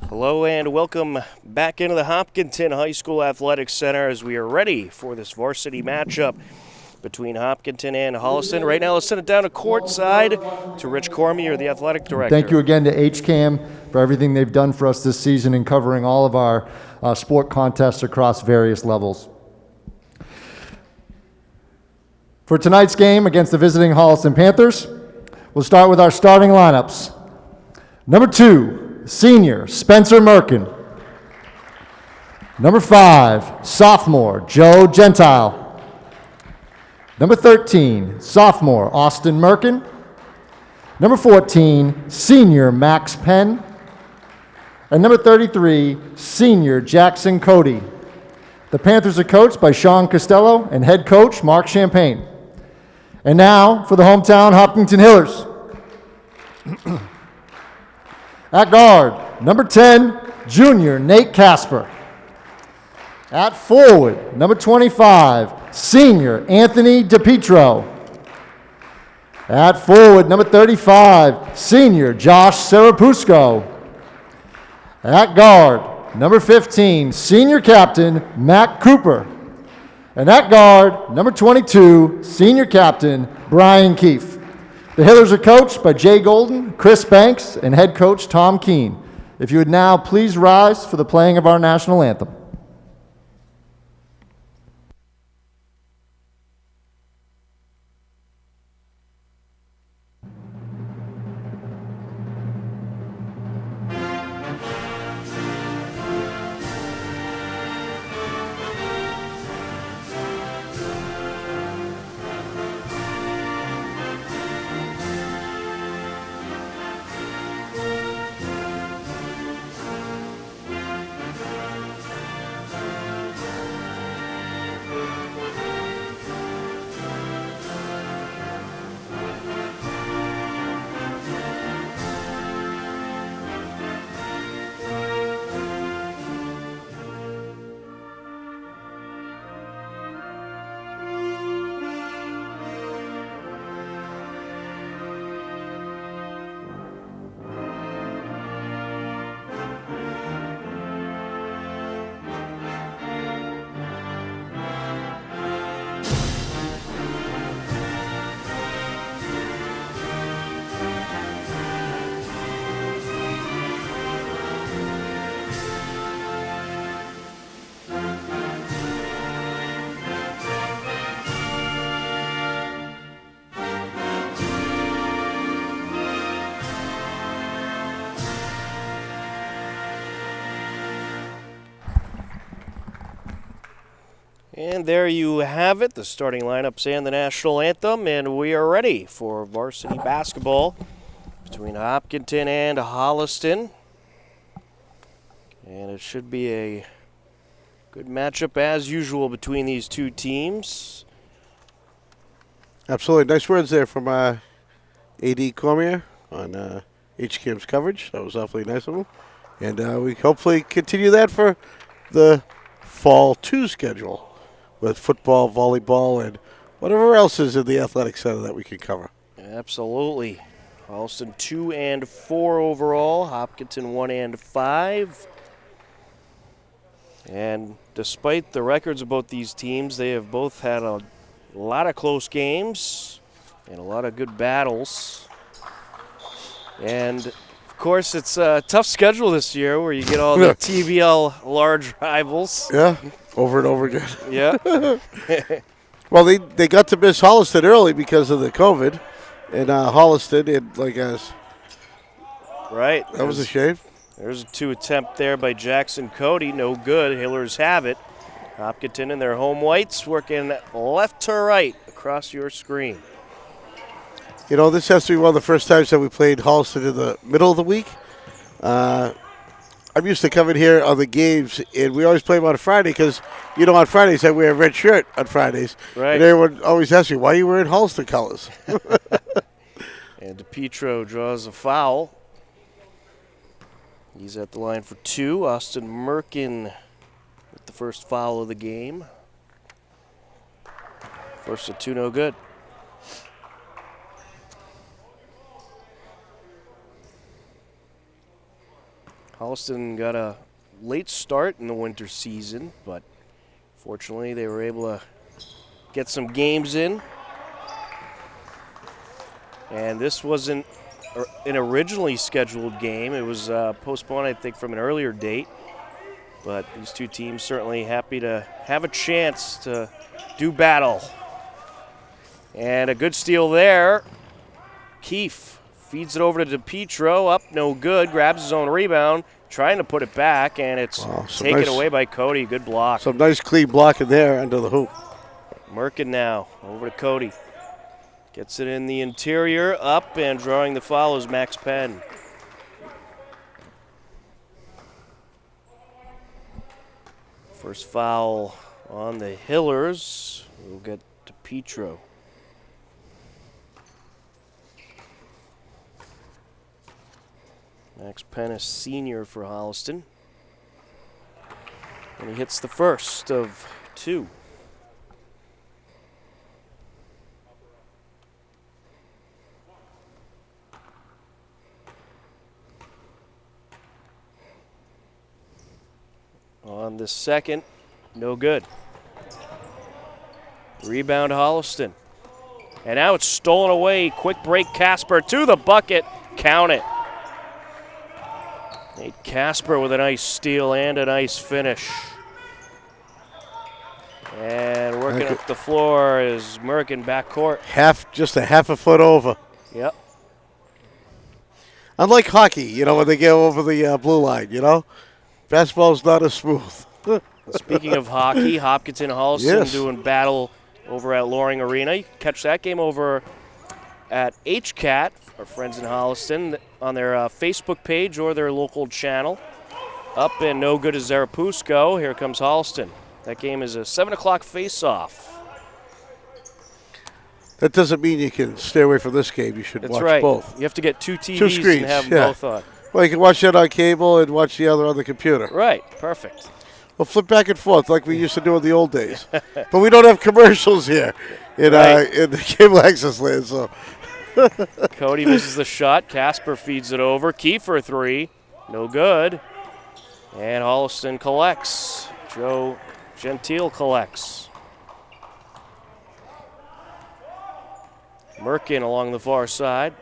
Hello and welcome back into the Hopkinton High School Athletics Center as we are ready for this varsity matchup between Hopkinton and Holliston. Right now, let's send it down to courtside to Rich Cormier, the athletic director. Thank you again to HCAM for everything they've done for us this season in covering all of our sport contests across various levels. For tonight's game against the visiting Holliston Panthers, we'll start with our starting lineups. Number 2, senior Spencer Merkin. Number 5, sophomore Joe Gentile. Number 13, sophomore Austin Merkin. Number 14, senior Max Penn. And number 33, senior Jackson Cody. The Panthers are coached by Sean Costello and head coach Mark Champagne. And now for the hometown Hopkinton Hillers. At guard, number 10, junior Nate Casper. At forward, number 25, senior Anthony DePietro. At forward, number 35, senior Josh Serapusco. At guard, number 15, senior captain Matt Cooper. And at guard, number 22, senior captain Brian Keefe. The Hillers are coached by Jay Golden, Chris Banks, and head coach Tom Keene. If you would now please rise for the playing of our national anthem. And there you have it, the starting lineups and the national anthem, and we are ready for varsity basketball between Hopkinton and Holliston. And it should be a good matchup as usual between these two teams. Absolutely. Nice words there from AD Cormier on HCAM's coverage. That was awfully nice of him. And we hopefully continue that for the Fall 2 schedule with football, volleyball, and whatever else is in the athletic center that we can cover. Absolutely. Holliston 2 and 4 overall, Hopkinton 1 and 5. And despite the records of both these teams, they have both had a lot of close games and a lot of good battles. And of course, it's a tough schedule this year where you get all the TVL large rivals. Yeah, over and over again. Yeah. Well, they got to miss Holliston early because of the COVID, and Holliston did like us. Right. That was a shame. There's a 2 attempt there by Jackson Cody. No good. Hillers have it. Hopkinton in their home whites working left to right across your screen. You know, this has to be one of the first times that we played Holliston in the middle of the week. I'm used to coming here on the games, and we always play them on a Friday because, you know, on Fridays I wear a red shirt on Fridays. Right. And everyone always asks me, why are you wearing Holliston colors? And DePietro draws a foul. He's at the line for 2. Austin Merkin with the first foul of the game. First to 2, no good. Holliston got a late start in the winter season, but fortunately they were able to get some games in. And this wasn't an originally scheduled game. It was postponed, I think, from an earlier date. But these two teams certainly happy to have a chance to do battle. And a good steal there. Keefe feeds it over to DePietro. Up, no good. Grabs his own rebound. Trying to put it back, and it's taken away by Cody. Good block. Some nice clean blocking there under the hoop. Merkin now over to Cody. Gets it in the interior. Up and drawing the foul is Max Penn. First foul on the Hillers. We'll get to DePietro. Max Penn, a senior for Holliston. And he hits the first of two. On the second, no good. Rebound Holliston. And now it's stolen away. Quick break, Casper to the bucket. Count it. Nate Casper with a nice steal and a nice finish. And working up the floor is Merkin backcourt. Just a half a foot over. Yep. Unlike hockey, when they go over the blue line, basketball's not as smooth. Speaking of hockey, Hopkinton Holliston doing battle over at Loring Arena. You can catch that game over at HCAT, our friends in Holliston, on their Facebook page or their local channel. Up and no good is Zarapusco. Here comes Holliston. That game is a 7 o'clock face-off. That doesn't mean you can stay away from this game. You should watch both. You have to get two TVs Two screens, and have them both on. Well, you can watch that on cable and watch the other on the computer. Right, perfect. We'll flip back and forth like we used to do in the old days. But we don't have commercials here in the cable access land. So Cody misses the shot. Casper feeds it over. Kiefer three. No good. And Holliston collects. Joe Gentile collects. Merkin along the far side.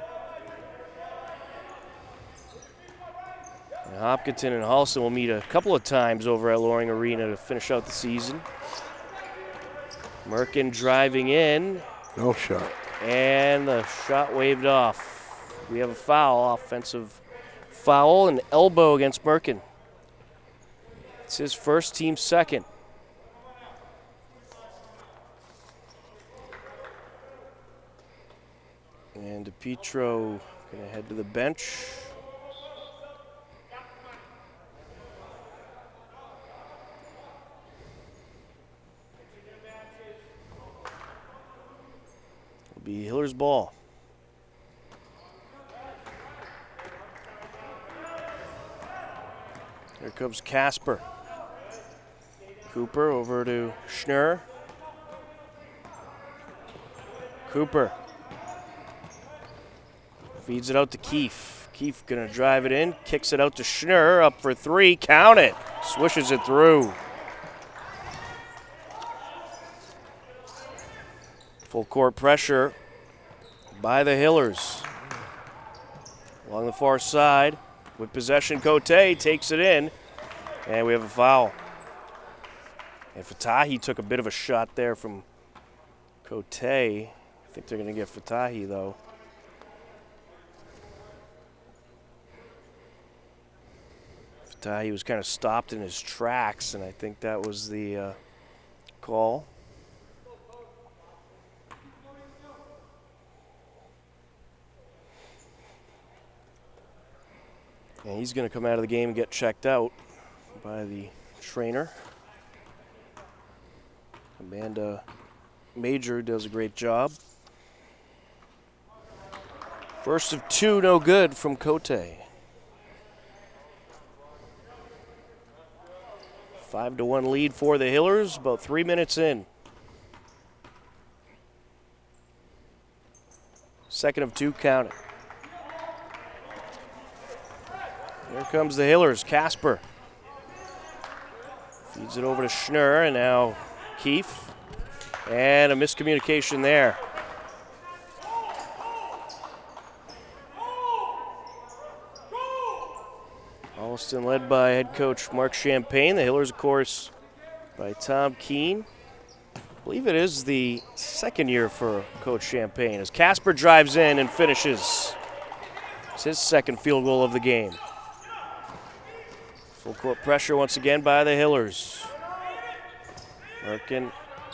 And Hopkinton and Holliston will meet a couple of times over at Loring Arena to finish out the season. Merkin driving in. No shot. And the shot waved off. We have a foul, offensive foul, an elbow against Merkin. It's his first, team second. And DePietro going to head to the bench. It'll be Hiller's ball. Here comes Casper. Cooper over to Schnurr. Cooper feeds it out to Keefe. Keefe gonna drive it in, kicks it out to Schnurr, up for three, count it. Swishes it through. Full court pressure by the Hillers. Along the far side, with possession, Cote takes it in, and we have a foul. And Fatahi took a bit of a shot there from Cote. I think they're gonna get Fatahi though. He was kind of stopped in his tracks, and I think that was the call. And he's going to come out of the game and get checked out by the trainer. Amanda Major does a great job. First of two, no good from Cote. 5-1 lead for the Hillers, about 3 minutes in. Second of two, count it. Here comes the Hillers. Casper feeds it over to Schnurr, and now Keefe. And a miscommunication there. Holliston led by head coach Mark Champagne. The Hillers, of course, by Tom Keene. I believe it is the second year for Coach Champagne as Casper drives in and finishes. It's his second field goal of the game. Full court pressure once again by the Hillers. Merkin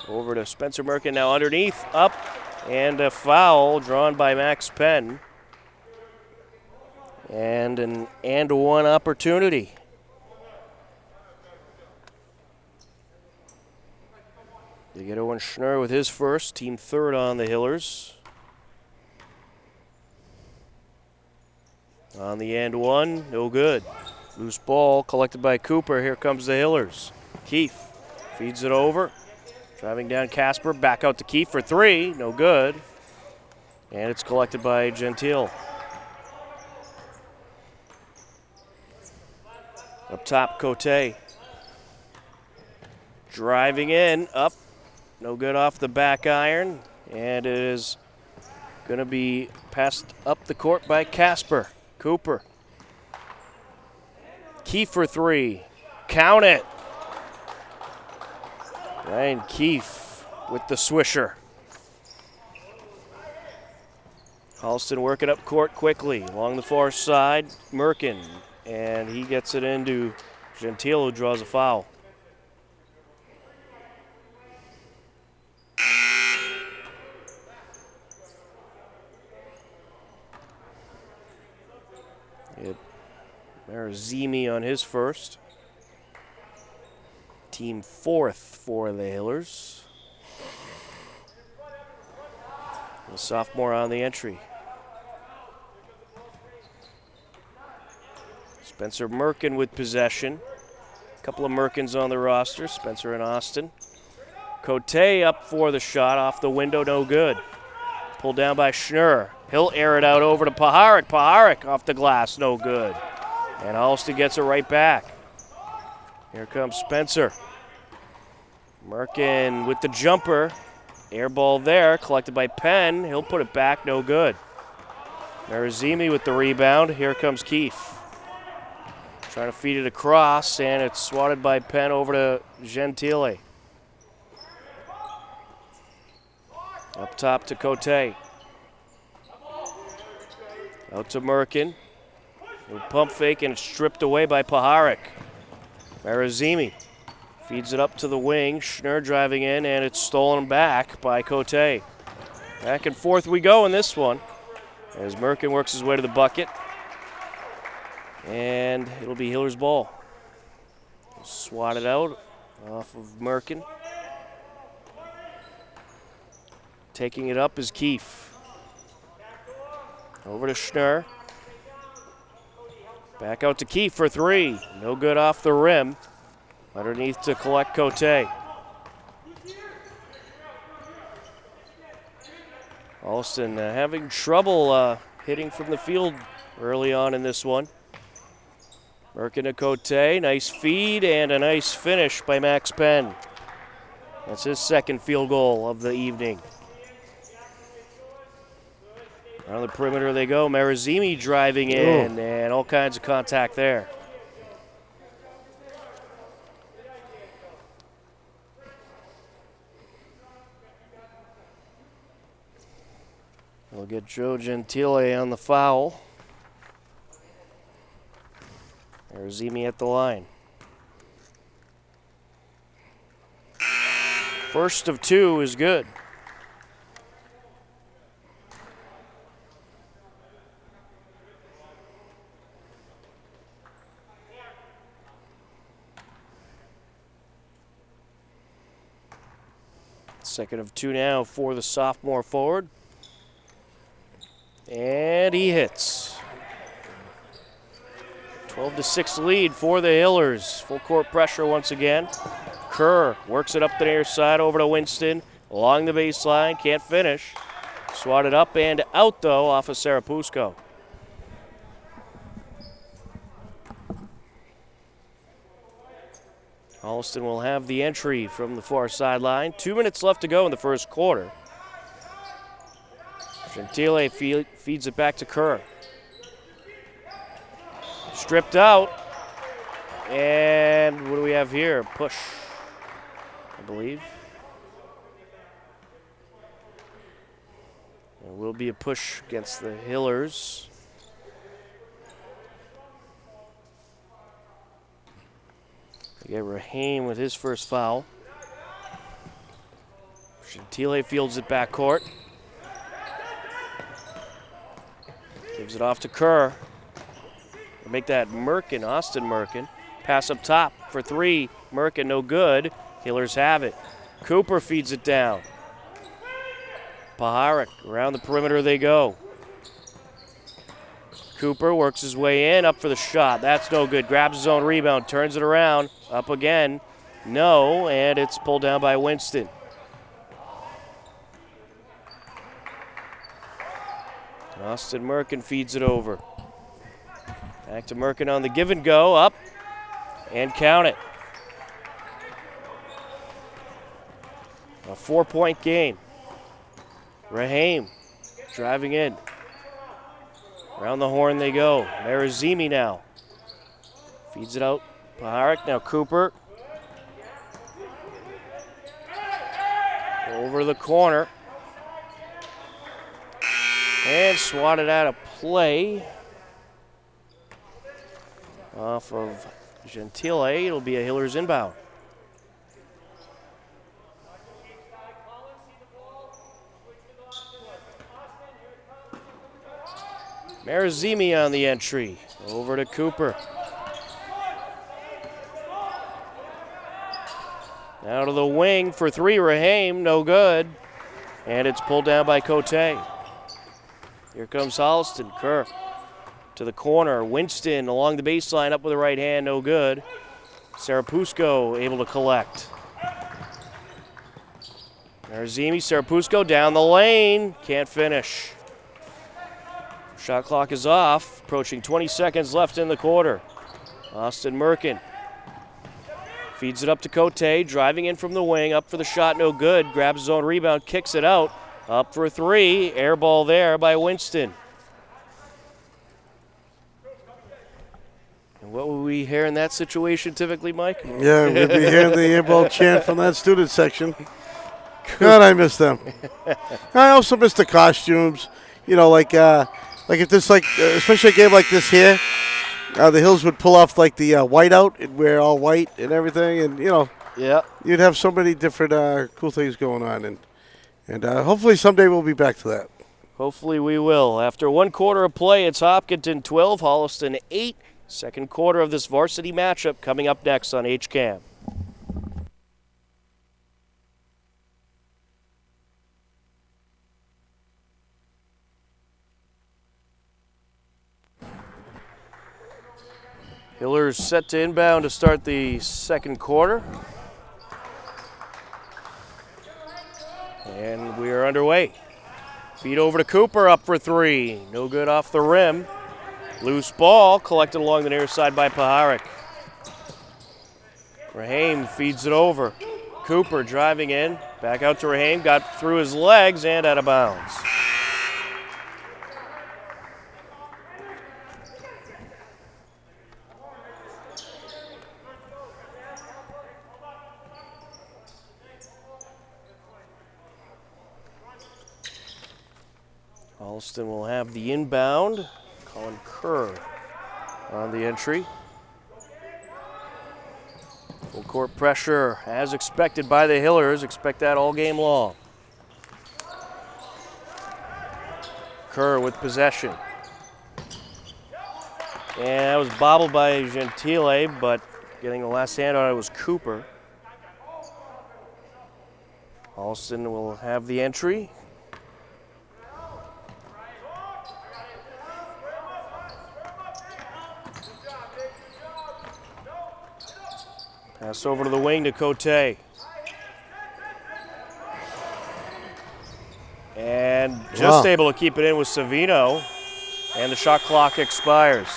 over to Spencer Merkin, now underneath, up, and a foul drawn by Max Penn. And an and-one opportunity. They get Owen Schnurr with his first, team third on the Hillers. On the and one, no good. Loose ball collected by Cooper. Here comes the Hillers. Keefe feeds it over. Driving down Casper, back out to Keefe for three, no good. And it's collected by Gentile. Up top, Cote. Driving in, up. No good off the back iron. And it is going to be passed up the court by Casper. Cooper. Keefe for three. Count it. Ryan Keefe with the swisher. Holliston working up court quickly. Along the far side, Merkin. And he gets it into Gentile, who draws a foul. Marazimi on his first. Team fourth for the Hillers. The sophomore on the entry. Spencer Merkin with possession. A couple of Merkins on the roster, Spencer and Austin. Cote up for the shot, off the window, no good. Pulled down by Schnurr. He'll air it out over to Paharik. Paharik off the glass, no good. And Holliston gets it right back. Here comes Spencer. Merkin with the jumper. Air ball there, collected by Penn. He'll put it back, no good. Marazimi with the rebound. Here comes Keefe. Trying to feed it across, and it's swatted by Penn over to Gentile. Up top to Cote. Out to Merkin. Pump fake, and it's stripped away by Paharik. Marazimi feeds it up to the wing. Schnurr driving in, and it's stolen back by Cote. Back and forth we go in this one as Merkin works his way to the bucket. And it'll be Hiller's ball. Swatted out off of Merkin. Taking it up is Keefe. Over to Schnurr. Back out to Keefe for three. No good off the rim. Underneath to collect Cote. Holliston having trouble hitting from the field early on in this one. Merkin to Cote, nice feed and a nice finish by Max Penn. That's his second field goal of the evening. On the perimeter they go. Marazimi driving in, and all kinds of contact there. We'll get Joe Gentile on the foul. Marazimi at the line. First of two is good. Second of two now for the sophomore forward. And he hits. 12-6 lead for the Hillers. Full court pressure once again. Kerr works it up the near side over to Winston. Along the baseline, can't finish. Swatted up and out though off of Sarapusco. Holliston will have the entry from the far sideline. 2 minutes left to go in the first quarter. Gentile feeds it back to Kerr. Stripped out. And what do we have here? Push, I believe. There will be a push against the Hillers. We get Rahim with his first foul. Gentile fields it back court. Gives it off to Kerr. We'll make that Merkin, Austin Merkin. Pass up top for three. Merkin no good. Hillers have it. Cooper feeds it down. Paharik, around the perimeter they go. Cooper works his way in, up for the shot. That's no good. Grabs his own rebound, turns it around. Up again. No, and it's pulled down by Winston. Austin Merkin feeds it over. Back to Merkin on the give and go. Up and count it. A 4-point game. Rahim driving in. Around the horn they go. Marazimi now. Feeds it out. Paharik, now Cooper. Over the corner. And swatted out of play. Off of Gentile. It'll be a Hillers inbound. Marazimi on the entry. Over to Cooper. Now to the wing for three. Rahim, no good. And it's pulled down by Cote. Here comes Holliston. Kerr to the corner. Winston along the baseline, up with the right hand, no good. Sarapusco able to collect. Marazimi, Sarapusco down the lane. Can't finish. Shot clock is off. Approaching 20 seconds left in the quarter. Austin Merkin feeds it up to Cote. Driving in from the wing. Up for the shot, no good. Grabs his own rebound, kicks it out. Up for three. Air ball there by Winston. And what would we hear in that situation typically, Mike? Yeah, we'd be hearing the air ball chant from that student section. God, I miss them. I also miss the costumes. You know, like if this, especially a game like this here, the Hills would pull off like the whiteout and wear all white and everything, and Yeah. you'd have so many different cool things going on, and hopefully someday we'll be back to that. Hopefully we will. After 1 quarter of play, it's Hopkinton 12, Holliston 8. Second quarter of this varsity matchup coming up next on HCAM. Hillers set to inbound to start the second quarter. And we are underway. Feed over to Cooper, up for three. No good off the rim. Loose ball collected along the near side by Paharik. Rahim feeds it over. Cooper driving in. Back out to Rahim. Got through his legs and out of bounds. Holliston will have the inbound. Colin Kerr on the entry. Full court pressure as expected by the Hillers. Expect that all game long. Kerr with possession. And that was bobbled by Gentile, but getting the last hand on it was Cooper. Holliston will have the entry. Pass over to the wing to Cote. And just able to keep it in with Savino. And the shot clock expires.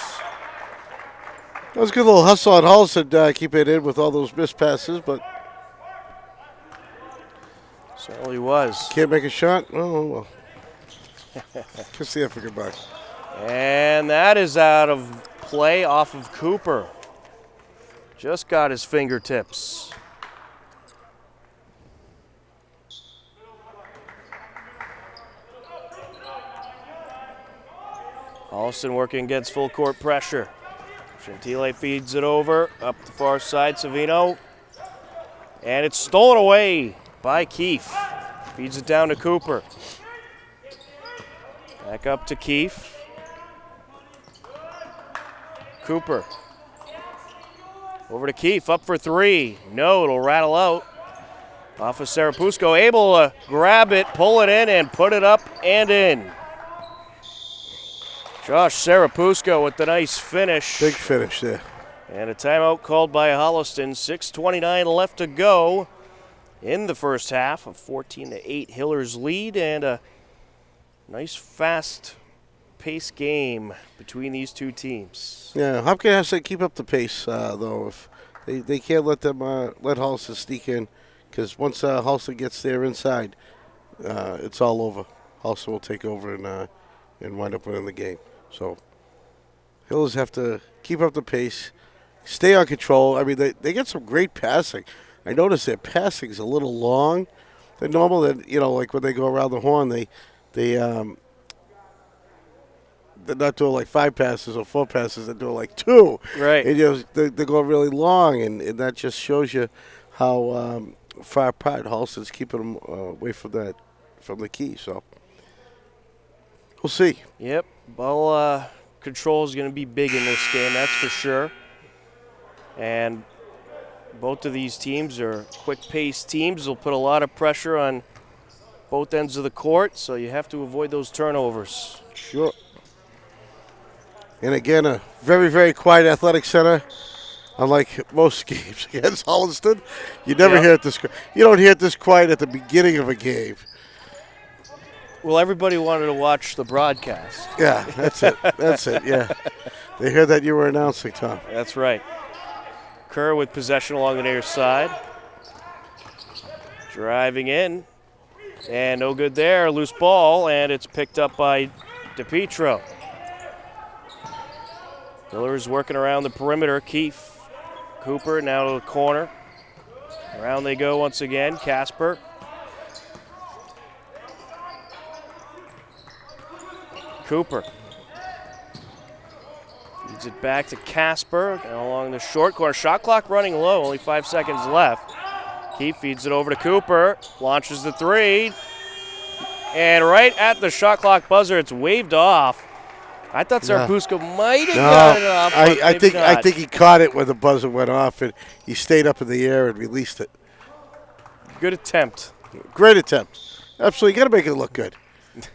That was a good little hustle on Holliston, keep it in with all those missed passes, but Certainly was. can't make a shot. Oh, well. Kiss the effort goodbye. And that is out of play off of Cooper. Just got his fingertips. Holliston working against full court pressure. Gentile feeds it over, up the far side, Savino. And it's stolen away by Keefe. Feeds it down to Cooper. Back up to Keefe. Cooper. Over to Keefe, up for three. No, it'll rattle out. Off of Serapusco, able to grab it, pull it in, and put it up and in. Josh Serapusco with the nice finish. Big finish there. And a timeout called by Holliston. 6:29 left to go in the first half. A 14-8 Hillers lead, and a nice fast-paced game between these two teams. Yeah, Hopkins has to keep up the pace, though. If they can't let them let Holliston sneak in, because once Holliston gets there inside, it's all over. Holliston will take over and wind up winning the game. So Hillers have to keep up the pace, stay on control. I mean, they get some great passing. I noticed their passing's a little long. They're normal that, like when they go around the horn, they're not doing like 5 passes or 4 passes. They're doing like 2. Right. And they're going really long, and that just shows you how far apart Holliston's keeping them away from the key. So we'll see. Yep, ball control is going to be big in this game, that's for sure. And both of these teams are quick-paced teams. They'll put a lot of pressure on both ends of the court, so you have to avoid those turnovers. Sure. And again, a very, very quiet athletic center. Unlike most games against Holliston, you never hear it this. You don't hear it this quiet at the beginning of a game. Well, everybody wanted to watch the broadcast. Yeah, that's it. That's it. Yeah, they heard that you were announcing, Tom. That's right. Kerr with possession along the near side. Driving in. And no good there. Loose ball, and it's picked up by DePietro. Hillers working around the perimeter. Keefe. Cooper now to the corner. Around they go once again. Casper. Cooper. Feeds it back to Casper. Down along the short corner. Shot clock running low. Only 5 seconds left. Keefe feeds it over to Cooper. Launches the three. And right at the shot clock buzzer, it's waved off. I thought Serapusco might have got it off. I think he caught it when the buzzer went off, and he stayed up in the air and released it. Good attempt. Great attempt. Absolutely. You got to make it look good.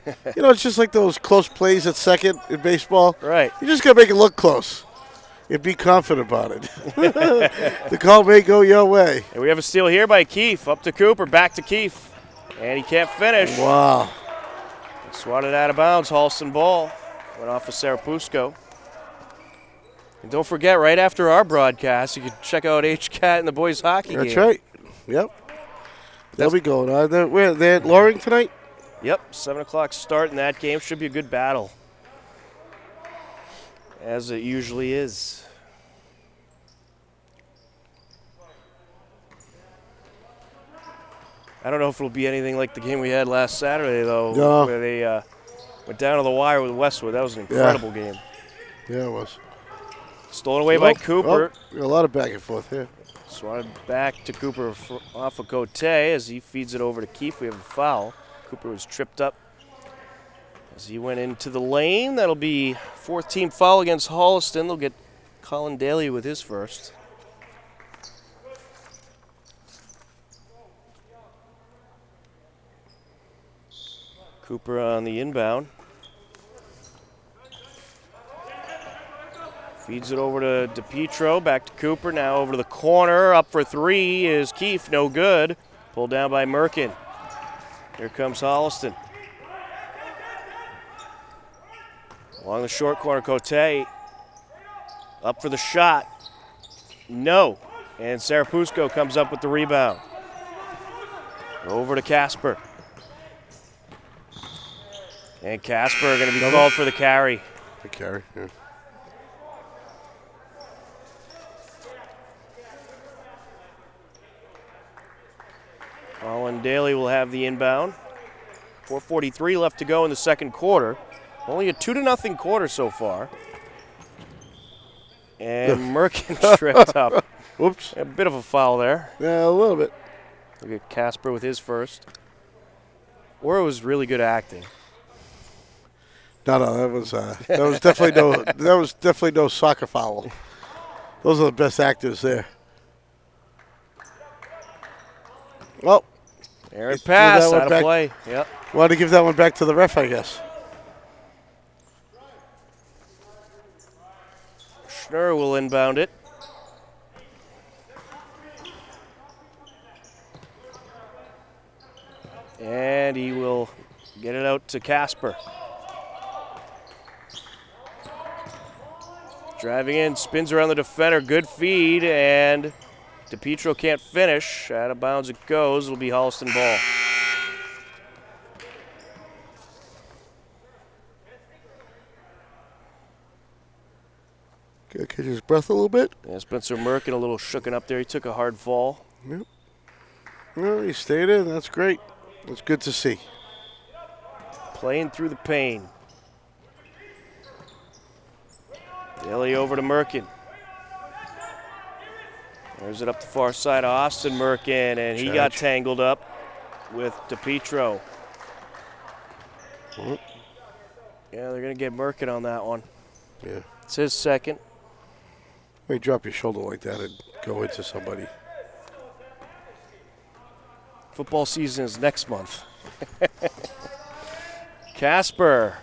It's just like those close plays at second in baseball. Right. You just got to make it look close and be confident about it. The call may go your way. And we have a steal here by Keefe. Up to Cooper, back to Keefe. And he can't finish. Wow. Swatted out of bounds. Holliston ball. Went off of Serapusco. And don't forget, right after our broadcast, you can check out HCAT and the boys hockey game. That's right. Yep. They'll be going on. They're at Loring tonight? Yep, 7 o'clock start in that game. Should be a good battle, as it usually is. I don't know if it'll be anything like the game we had last Saturday, though, No. where they went down to the wire with Westwood. That was an incredible game. Yeah, it was. Stolen away by Cooper. A lot of back and forth here. Swatted back to Cooper off of Cote as he feeds it over to Keefe. We have a foul. Cooper was tripped up as he went into the lane. That'll be 4th team foul against Holliston. They'll get Colin Daly with his first. Cooper on the inbound. Feeds it over to DePietro, back to Cooper, now over to the corner. Up for three is Keefe, no good. Pulled down by Merkin. Here comes Holliston. Along the short corner, Cote. Up for the shot. No. And Sarapusko comes up with the rebound. Over to Casper. And Casper going to be called for the carry. The carry, yeah. Colin Daly will have the inbound. 4:43 left to go in the second quarter. Only a 2-0 quarter so far. And Merkin tripped up. Whoops. A bit of a foul there. Yeah, a little bit. Look at Casper with his first. Or it was really good acting. No, that was definitely no soccer foul. Those are the best actors there. Well, Aaron pass, out of play. Yep. Wanted to give that one back to the ref, I guess. Schnurr will inbound it. And he will get it out to Casper. Driving in, spins around the defender, good feed, and DePietro can't finish. Out of bounds it goes, it'll be Holliston ball. Gotta catch his breath a little bit. Yeah, Spencer Merkin a little shooken up there. He took a hard fall. Yep. Well, he stayed in. That's great. That's good to see. Playing through the pain. Daly over to Merkin. There's it up the far side of Austin Merkin, and he got tangled up with DePietro. Mm-hmm. Yeah, they're going to get Merkin on that one. Yeah. It's his second. You drop your shoulder like that and go into somebody. Football season is next month. Casper,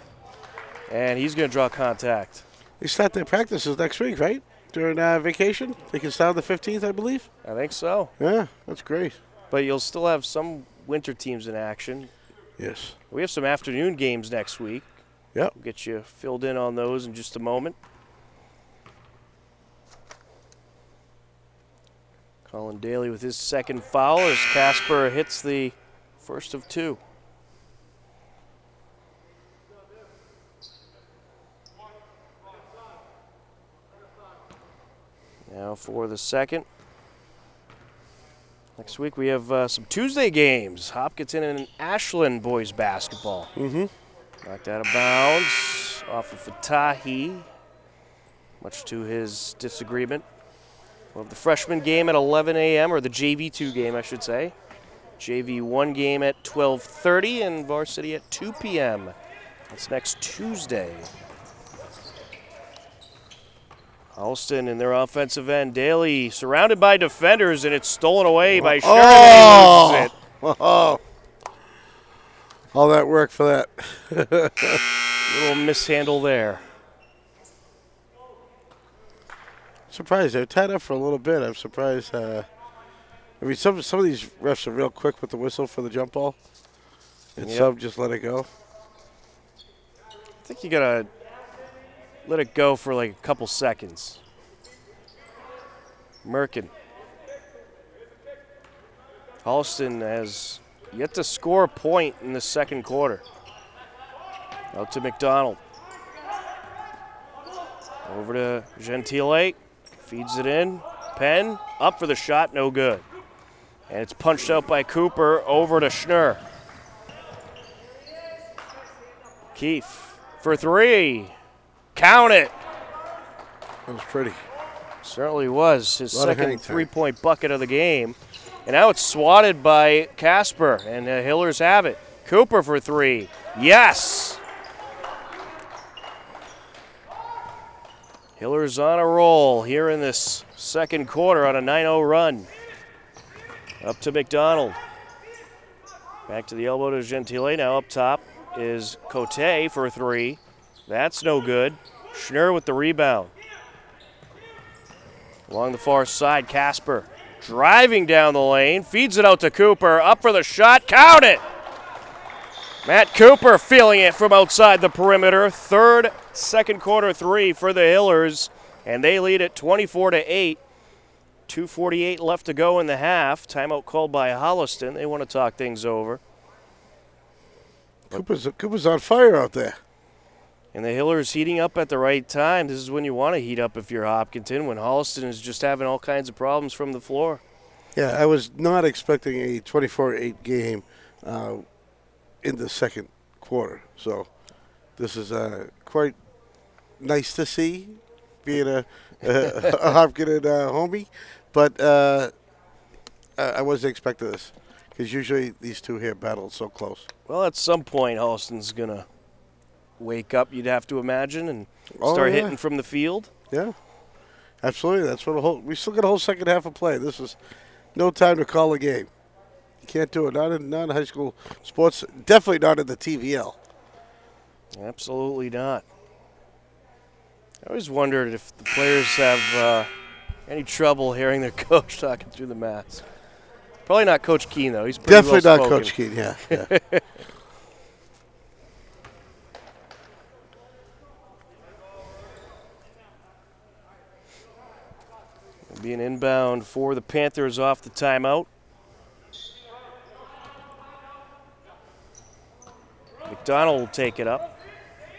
and he's going to draw contact. They start their practices next week, right? During vacation? They can start on the 15th, I believe? I think so. Yeah, that's great. But you'll still have some winter teams in action. Yes. We have some afternoon games next week. Yep. We'll get you filled in on those in just a moment. Colin Daly with his second foul as Casper hits the first of two. Now for the second. Next week we have some Tuesday games. Hopkinton and Ashland boys basketball. Mm-hmm. Knocked out of bounds off of Fatahi, much to his disagreement. We'll have the freshman game at 11 a.m., or the JV2 game, I should say. JV1 game at 12:30 and Varsity at 2 p.m. That's next Tuesday. Holliston in their offensive end. Daly surrounded by defenders, and it's stolen away by Sheridan. Oh! Oh! All that work for that. Little mishandle there. Surprised. They're tied up for a little bit. I'm surprised. I mean, some of these refs are real quick with the whistle for the jump ball, and some just let it go. I think you got to let it go for like a couple seconds. Merkin. Holliston has yet to score a point in the second quarter. Out to McDonald. Over to Gentile. Feeds it in. Penn up for the shot, no good. And it's punched out by Cooper over to Schnurr. Keefe for three. Count it. That was pretty. Certainly was. His second 3-point bucket of the game. And now it's swatted by Casper, and the Hillers have it. Cooper for three. Yes! Hillers on a roll here in this second quarter on a 9-0 run. Up to McDonald. Back to the elbow to Gentile. Now up top is Cote for three. That's no good. Schnurr with the rebound. Along the far side, Casper driving down the lane. Feeds it out to Cooper. Up for the shot. Count it! Matt Cooper feeling it from outside the perimeter. Third second quarter three for the Hillers, and they lead at 24-8. 2:48 left to go in the half. Timeout called by Holliston. They want to talk things over. Cooper's on fire out there. And the Hillers heating up at the right time. This is when you want to heat up if you're Hopkinton, when Holliston is just having all kinds of problems from the floor. Yeah, I was not expecting a 24-8 game in the second quarter. So this is quite nice to see, being a Hopkinton homie. But I wasn't expecting this, because usually these two here battle so close. Well, at some point, Holliston's going to wake up, you'd have to imagine, and start hitting from the field. Yeah, absolutely. That's what we still got a whole second half of play. This is no time to call a game. You can't do it. Not in high school sports. Definitely not in the TVL. Absolutely not. I always wondered if the players have any trouble hearing their coach talking through the mats. Probably not Coach Keene, though. He's pretty Definitely well-spoken. not Coach Keene, yeah. It'll be an inbound for the Panthers off the timeout. McDonald will take it up.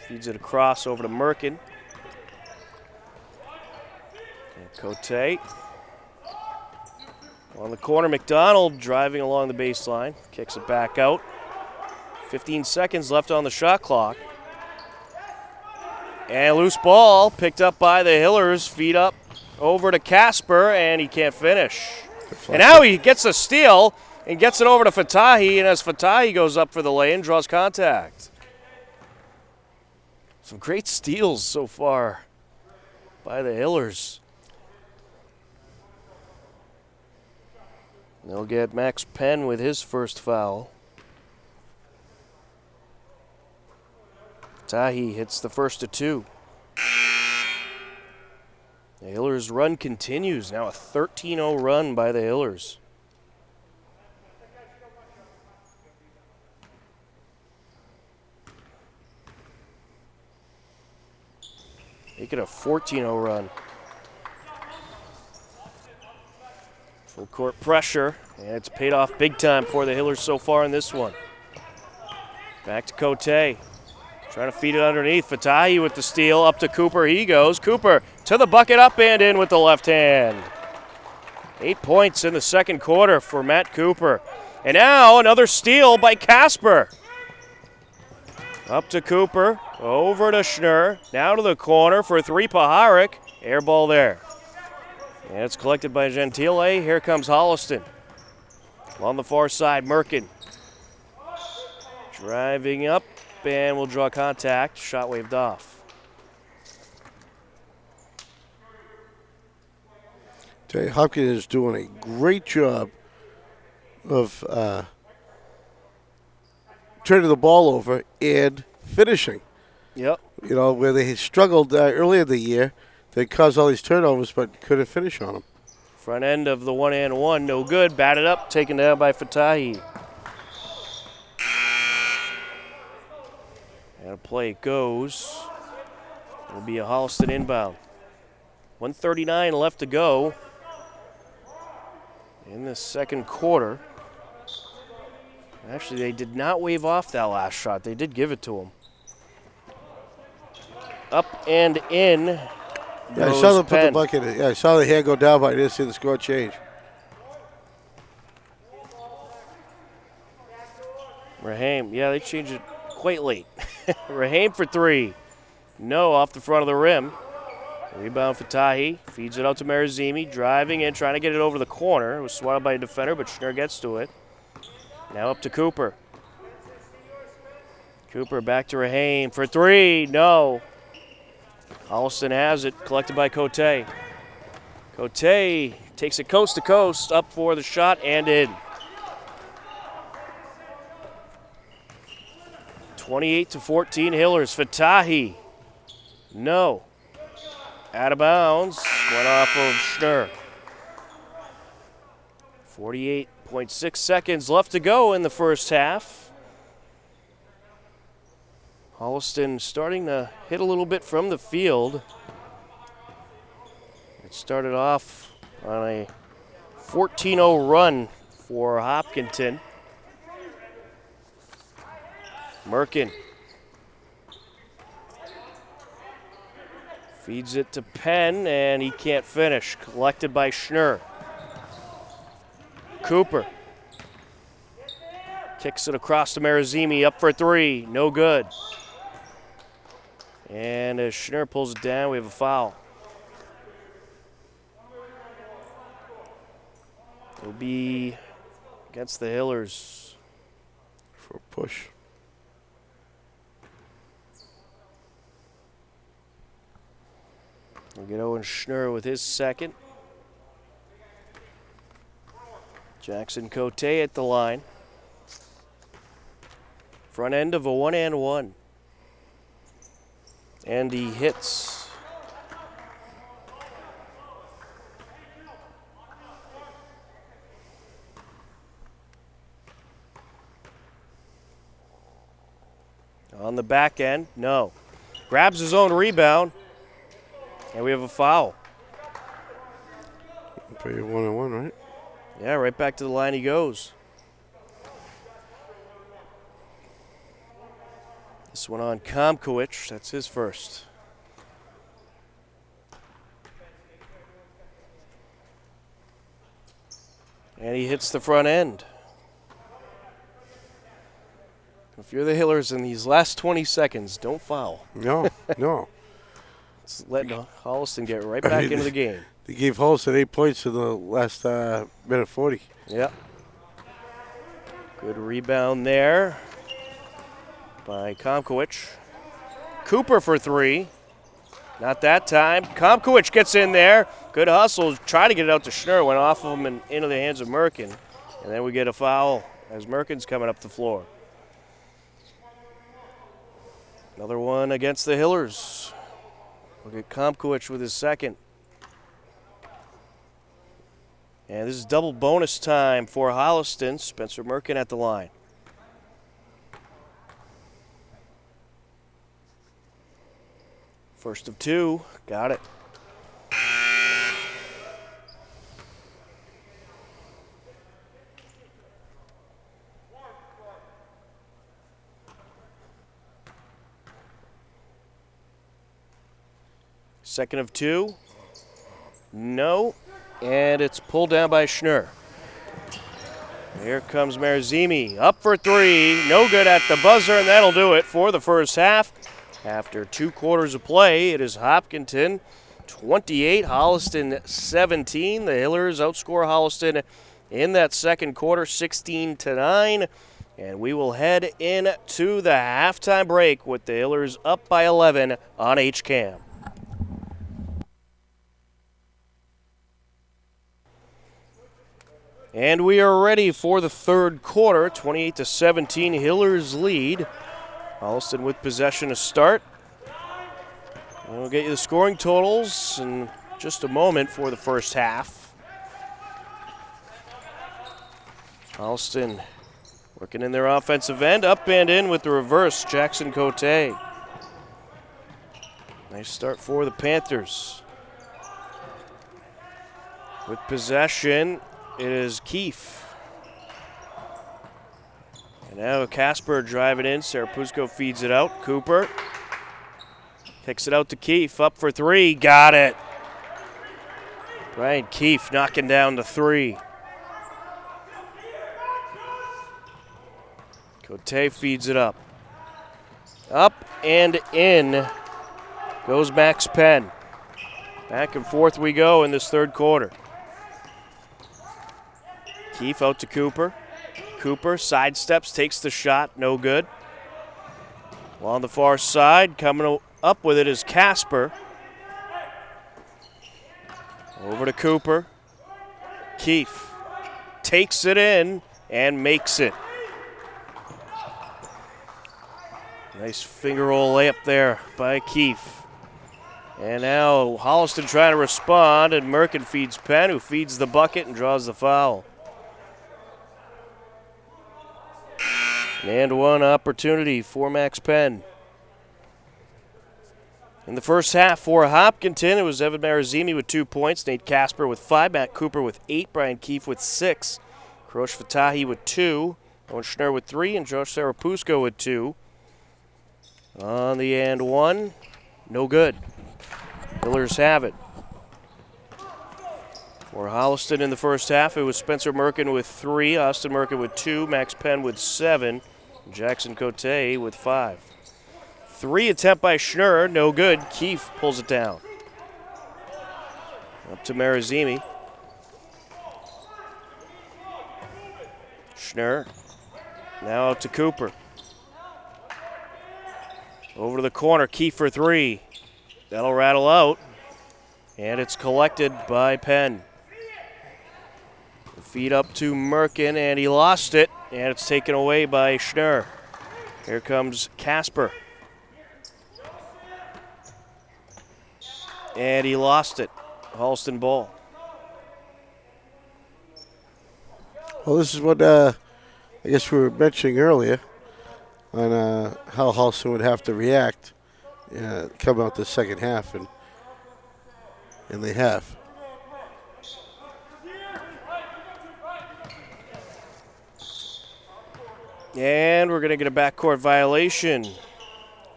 Feeds it across over to Merkin. And Cote. On the corner, McDonald driving along the baseline. Kicks it back out. 15 seconds left on the shot clock. And loose ball picked up by the Hillers. Feed up over to Casper, and he can't finish. And now he gets a steal and gets it over to Fatahi, and as Fatahi goes up for the lay-in, draws contact. Some great steals so far by the Hillers. They'll get Max Penn with his first foul. Fatahi hits the first of two. The Hillers' run continues. Now a 13-0 run by the Hillers. Make it a 14-0 run. Full court pressure, and it's paid off big time for the Hillers so far in this one. Back to Cote. Trying to feed it underneath. Fatahi with the steal. Up to Cooper. He goes. Cooper to the bucket, up and in with the left hand. 8 points in the second quarter for Matt Cooper. And now another steal by Casper. Up to Cooper. Over to Schnurr. Now to the corner for three. Paharic. Air ball there. And it's collected by Gentile. Here comes Holliston. On the far side, Merkin. Driving up. And will draw contact. Shot waved off. Tell you, Hopkins is doing a great job of turning the ball over and finishing. Yep. You know, where they struggled earlier in the year, they caused all these turnovers but couldn't finish on them. Front end of the 1-and-1, no good. Batted up, taken down by Fatahi. And a play goes. It'll be a Holliston inbound. 1:39 left to go in the second quarter. Actually, they did not wave off that last shot. They did give it to him. Up and in. Yeah, I saw them put the bucket in. Yeah, I saw the hand go down, but I didn't see the score change. Rahim, yeah, they changed it quite late. Rahim for three. No, off the front of the rim. Rebound for Tahi. Feeds it out to Marizimi. Driving in, trying to get it over the corner. It was swatted by a defender, but Schnurr gets to it. Now up to Cooper. Cooper back to Rahim for three. No. Holliston has it. Collected by Cote. Cote takes it coast to coast. Up for the shot and in. 28-14 Hillers. Fatahi. No. Out of bounds. Went off of Schnurr. 48.6 seconds left to go in the first half. Holliston starting to hit a little bit from the field. It started off on a 14-0 run for Hopkinton. Merkin feeds it to Penn, and he can't finish. Collected by Schnurr. Cooper kicks it across to Marazimi, up for three, no good. And as Schnurr pulls it down, we have a foul. It'll be against the Hillers. For a push. We'll get Owen Schnurr with his second. Jackson Cote at the line. Front end of a 1-and-1. And he hits. On the back end, no. Grabs his own rebound. And we have a foul. Play 1-on-1, right? Yeah, right back to the line he goes. This one on Komkowicz, that's his first. And he hits the front end. If you're the Hillers in these last 20 seconds, don't foul. No, no. It's letting Holliston get right back into the game. They gave Holliston 8 points in the last minute 40. Yep. Good rebound there by Komkowicz. Cooper for three. Not that time. Komkowicz gets in there. Good hustle. Try to get it out to Schnurr. Went off of him and into the hands of Merkin. And then we get a foul as Merkin's coming up the floor. Another one against the Hillers. Look at Komkowicz with his second. And this is double bonus time for Holliston. Spencer Merkin at the line. First of two. Got it. Second of two. No. And it's pulled down by Schnurr. Here comes Marazimi. Up for three. No good at the buzzer, and that'll do it for the first half. After 2 quarters of play, it is Hopkinton 28, Holliston 17. The Hillers outscore Holliston in that second quarter 16-9. And we will head into the halftime break with the Hillers up by 11 on HCAM. And we are ready for the third quarter. 28-17, Hillers lead. Holliston with possession to start. And we'll get you the scoring totals in just a moment for the first half. Holliston working in their offensive end, up and in with the reverse, Jackson Cote. Nice start for the Panthers. With possession, it is Keefe. And now Casper driving in. Serapuzco feeds it out. Cooper kicks it out to Keefe. Up for three. Got it. Brian Keefe knocking down the three. Cote feeds it up. Up and in goes Max Penn. Back and forth we go in this third quarter. Keefe out to Cooper. Cooper sidesteps, takes the shot, no good. Along the far side, coming up with it is Casper. Over to Cooper. Keefe takes it in and makes it. Nice finger roll layup there by Keefe. And now Holliston trying to respond, and Merkin feeds Penn, who feeds the bucket and draws the foul. And one opportunity for Max Penn. In the first half for Hopkinton, it was Evan Marazimi with 2 points, Nate Casper with 5, Matt Cooper with 8, Brian Keefe with 6, Karosh Fatahi with 2, Owen Schnurr with 3, and Josh Sarapusko with 2. On the and 1, no good. Hillers have it. For Holliston in the first half, it was Spencer Merkin with 3, Austin Merkin with 2, Max Penn with 7, and Jackson Cote with 5. 3 attempt by Schnurr, no good. Keefe pulls it down. Up to Marazimi. Schnurr. Now out to Cooper. Over to the corner, Keefe for 3. That'll rattle out. And it's collected by Penn. Feed up to Merkin, and he lost it. And it's taken away by Schnurr. Here comes Casper. And he lost it. Holliston ball. Well, this is what I guess we were mentioning earlier on how Holliston would have to react come out the second half, and they have. And we're going to get a backcourt violation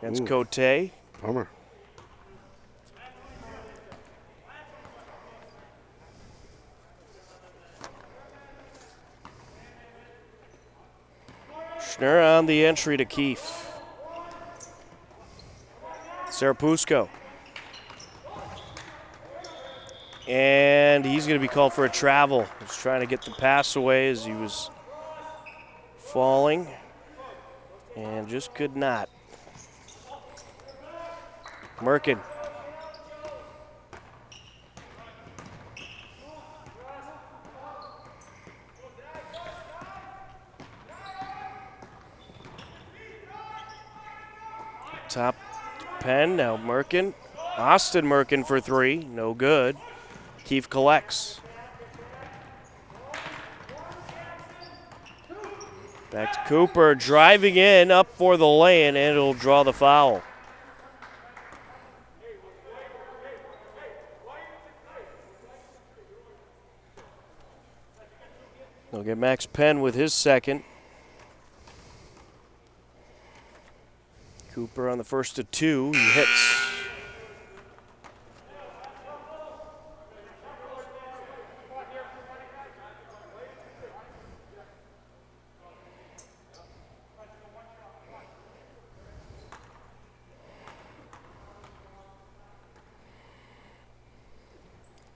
against Cote. Bummer. Schnurr on the entry to Keefe. Sarapusko. And he's going to be called for a travel. He's trying to get the pass away as he was falling and just could not. Merkin. Top Penn, now Merkin. Austin Merkin for 3, no good. Keefe collects. Back to Cooper, driving in, up for the lay-in, and it'll draw the foul. They'll get Max Penn with his second. Cooper on the first of 2, he hits.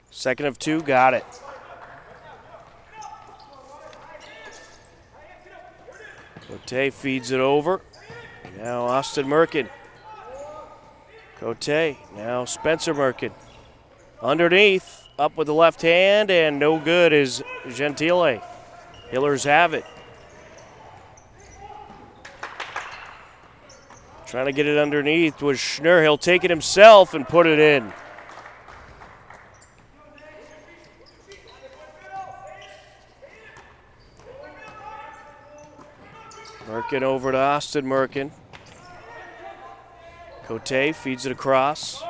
Second of 2, got it. Cote feeds it over. Now Austin Merkin. Cote, now Spencer Merkin. Underneath, up with the left hand, and no good is Gentile. Hillers have it. Trying to get it underneath was Schnurr. He'll take it himself and put it in. Merkin over to Austin Merkin. Cote feeds it across.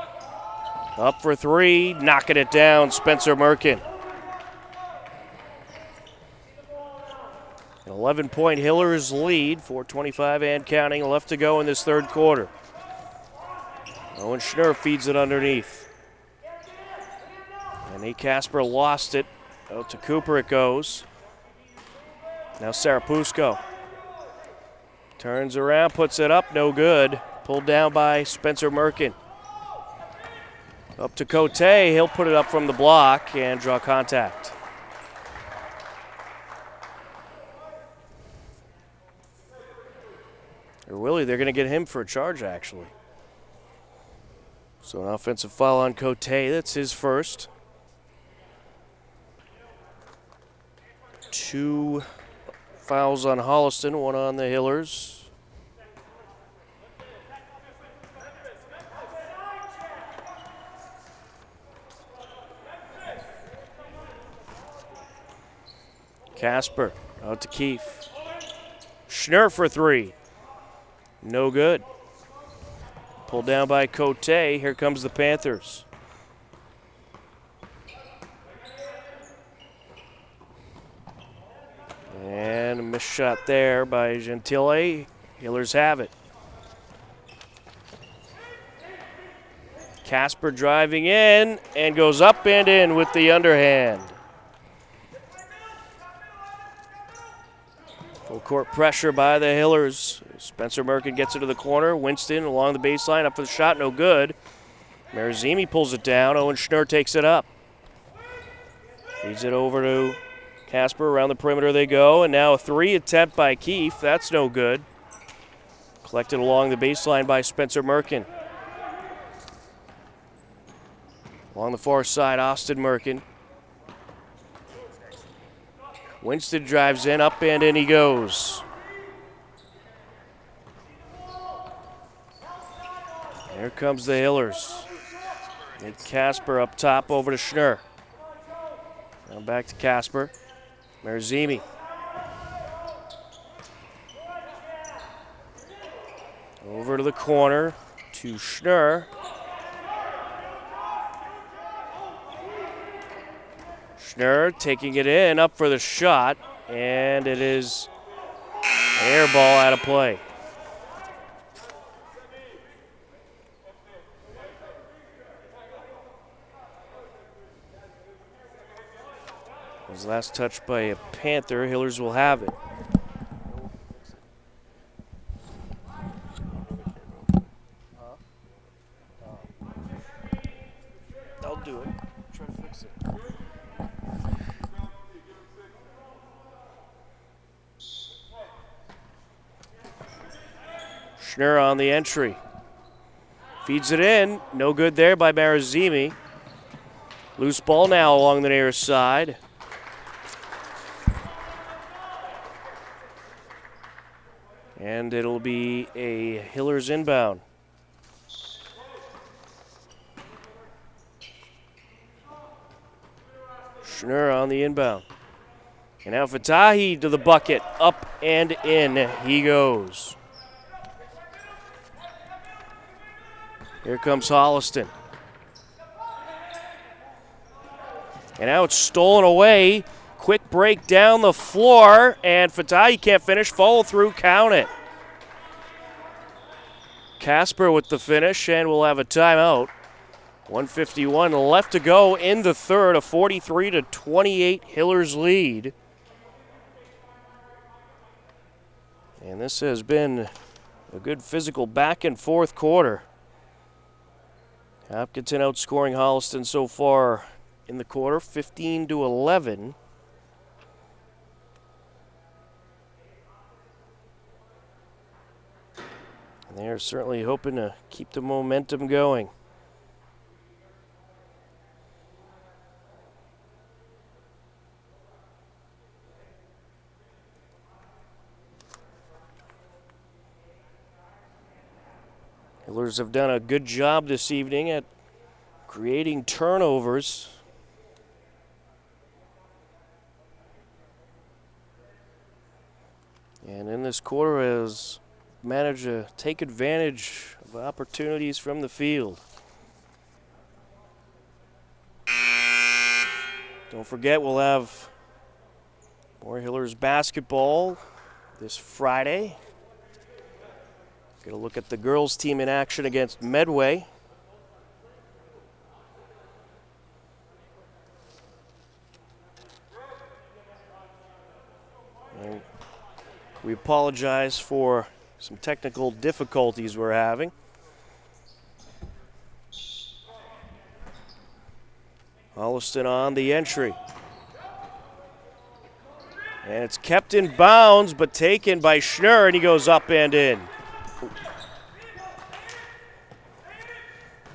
Up for 3, knocking it down, Spencer Merkin. An 11-point Hillers lead, 4:25 and counting left to go in this third quarter. Owen Schnurr feeds it underneath. And Nate Casper lost it. Out to Cooper it goes. Now Sarapusko. Turns around, puts it up, no good. Pulled down by Spencer Merkin. Up to Cote, he'll put it up from the block and draw contact. Or Willie, they're going to get him for a charge, actually. So an offensive foul on Cote, that's his first. 2 fouls on Holliston, 1 on the Hillers. Casper out to Keefe. Schnurr for 3. No good. Pulled down by Cote. Here comes the Panthers. And a missed shot there by Gentile. Hillers have it. Casper driving in and goes up and in with the underhand. Full court pressure by the Hillers. Spencer Merkin gets it to the corner. Winston along the baseline, up for the shot, no good. Marazimi pulls it down. Owen Schnurr takes it up. Feeds it over to Casper. Around the perimeter they go, and now a three attempt by Keefe. That's no good. Collected along the baseline by Spencer Merkin. Along the far side, Austin Merkin. Winston drives in, up and in he goes. Here comes the Hillers. And Casper up top over to Schnurr. Now back to Casper. Marazimi. Over to the corner to Schnurr. Schnurr taking it in, up for the shot, and it is an air ball out of play. His last touch by a Panther. Hillers will have it. I'll do it. Try to fix it. Schnurr on the entry. Feeds it in. No good there by Marazimi. Loose ball now along the near side. And it'll be a Hillers inbound. Schnurr on the inbound. And now Fatahi to the bucket. Up and in he goes. Here comes Holliston. And now it's stolen away. Quick break down the floor, and Fatahi can't finish. Follow through, count it. Casper with the finish, and we'll have a timeout. 1:51 left to go in the third, a 43-28 Hillers lead. And this has been a good physical back and forth quarter. Hopkinton outscoring Holliston so far in the quarter, 15-11. And they are certainly hoping to keep the momentum going. Hillers have done a good job this evening at creating turnovers. And in this quarter has managed to take advantage of opportunities from the field. Don't forget, we'll have more Hillers basketball this Friday. Get a look at the girls' team in action against Medway. And we apologize for some technical difficulties we're having. Holliston on the entry. And it's kept in bounds, but taken by Schnurr, and he goes up and in.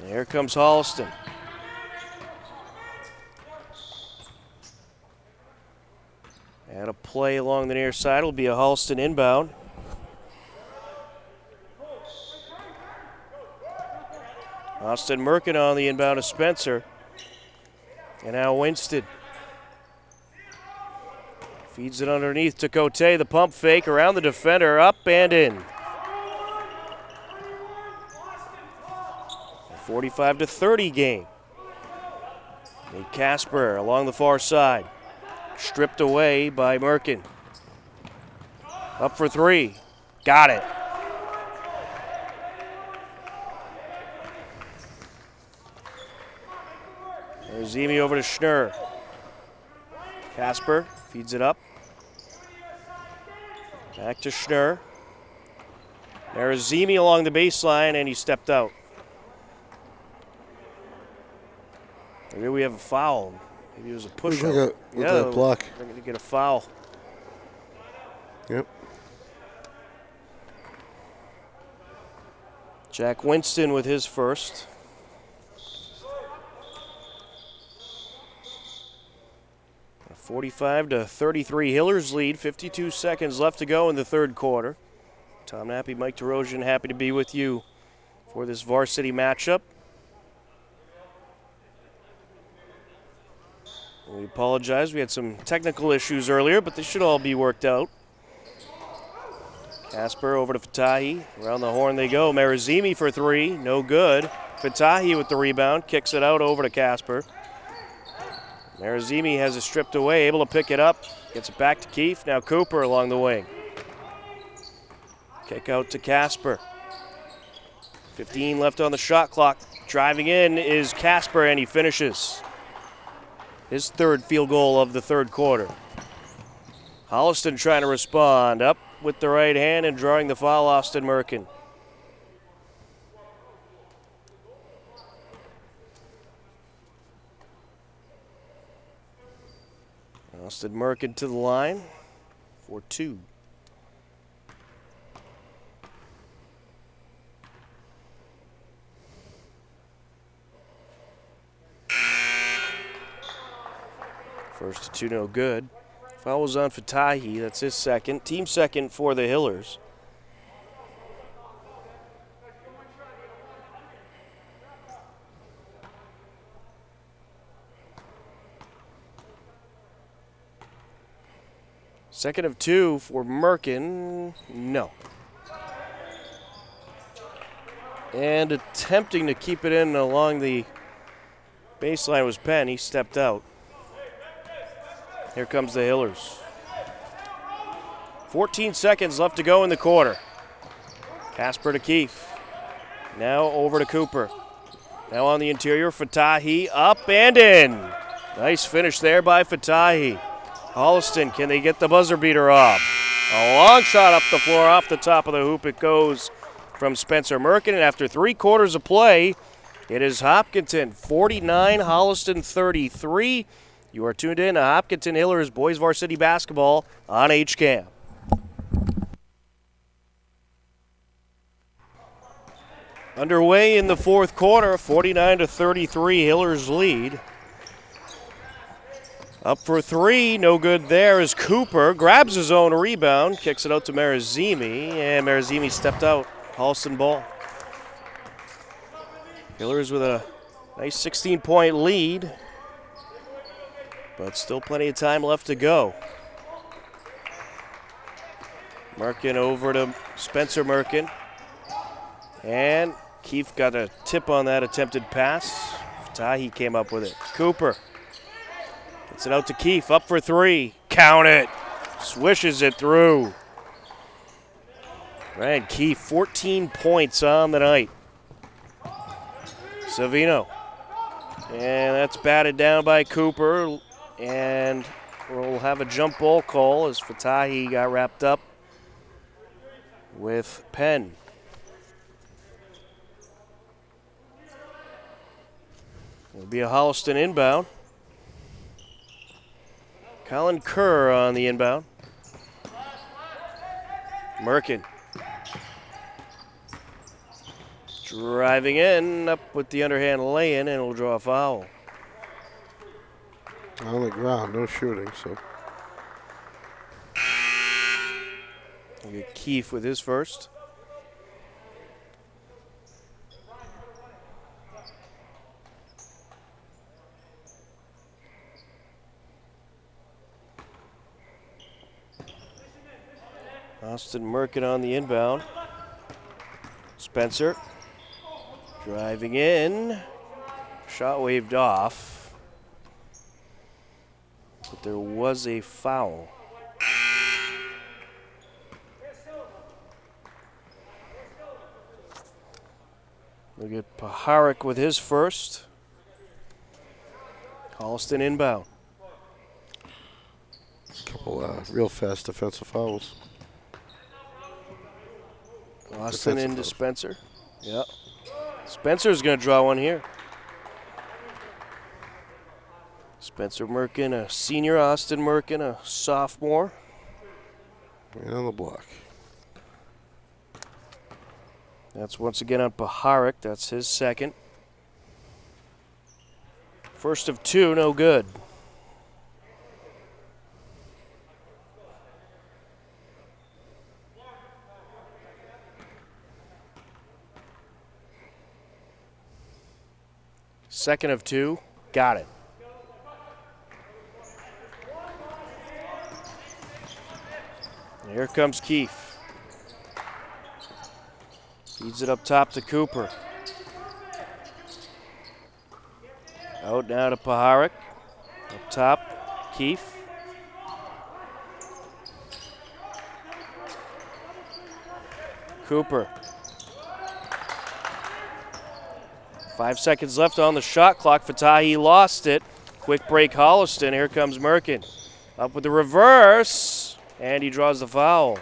And here comes Holliston. And a play along the near side will be a Holliston inbound. Austin Merkin on the inbound to Spencer. And now Winston. Feeds it underneath to Cote. The pump fake around the defender, up and in. 45-30 game. Nate Casper along the far side. Stripped away by Merkin. Up for three. Got it. There's Zemi over to Schnurr. Casper feeds it up. Back to Schnurr. There's Zemi along the baseline, and he stepped out. Maybe we have a foul. Maybe it was a push-up. Looked like a block. They're going to get a foul. Yep. Jack Winston with his first. A 45-33 Hillers lead. 52 seconds left to go in the third quarter. Tom Nappy, Mike DeRosian, happy to be with you for this varsity matchup. We apologize. We had some technical issues earlier, but they should all be worked out. Casper over to Fatahi. Around the horn they go. Marazimi for three. No good. Fatahi with the rebound. Kicks it out over to Casper. Marazimi has it stripped away. Able to pick it up. Gets it back to Keefe. Now Cooper along the wing. Kick out to Casper. 15 left on the shot clock. Driving in is Casper, and he finishes. His third field goal of the third quarter. Holliston trying to respond. Up with the right hand and drawing the foul, Austin Merkin. Austin Merkin to the line for two. First to two, no good. Foul was on Fatahi. That's his second. Team second for the Hillers. Second of two for Merkin. No. And attempting to keep it in along the baseline was Penn. He stepped out. Here comes the Hillers. 14 seconds left to go in the quarter. Casper to Keefe. Now over to Cooper. Now on the interior, Fatahi up and in. Nice finish there by Fatahi. Holliston, can they get the buzzer beater off? A long shot up the floor, off the top of the hoop. It goes from Spencer Merkin, and after 3 quarters of play, it is Hopkinton 49, Holliston 33. You are tuned in to Hopkinton Hillers Boys Varsity Basketball on HCAM. Underway in the fourth quarter, 49-33 Hillers lead. Up for three, no good there as Cooper grabs his own rebound, kicks it out to Marazimi, and Marazimi stepped out. Holliston ball. Hillers with a nice 16-point lead. But still plenty of time left to go. Merkin over to Spencer Merkin. And Keefe got a tip on that attempted pass. Fatahi came up with it. Cooper gets it out to Keefe. Up for three. Count it. Swishes it through. Ryan Keefe, 14 points on the night. Savino. And that's batted down by Cooper. And we'll have a jump ball call as Fatahi got wrapped up with Penn. It'll be a Holliston inbound. Colin Kerr on the inbound. Merkin. Driving in, up with the underhand lay-in, and it'll draw a foul. On the ground, no shooting, so. We'll get Keefe with his first. Austin Merkin on the inbound. Spencer Driving in. Shot waved off. But there was a foul. Look at Paharic with his first. Holliston inbound. Couple real fast defensive fouls. Austin into Spencer. Yep. Spencer's going to draw one here. Spencer Merkin, a senior. Austin Merkin, a sophomore. Right on the block. That's once again on Paharic. That's his second. First of two, no good. Second of two, got it. And here comes Keefe. Feeds it up top to Cooper. Out now to Paharic. Up top, Keefe. Cooper. 5 seconds left on the shot clock. Fatahi lost it. Quick break Holliston. Here comes Merkin. Up with the reverse. And he draws the foul.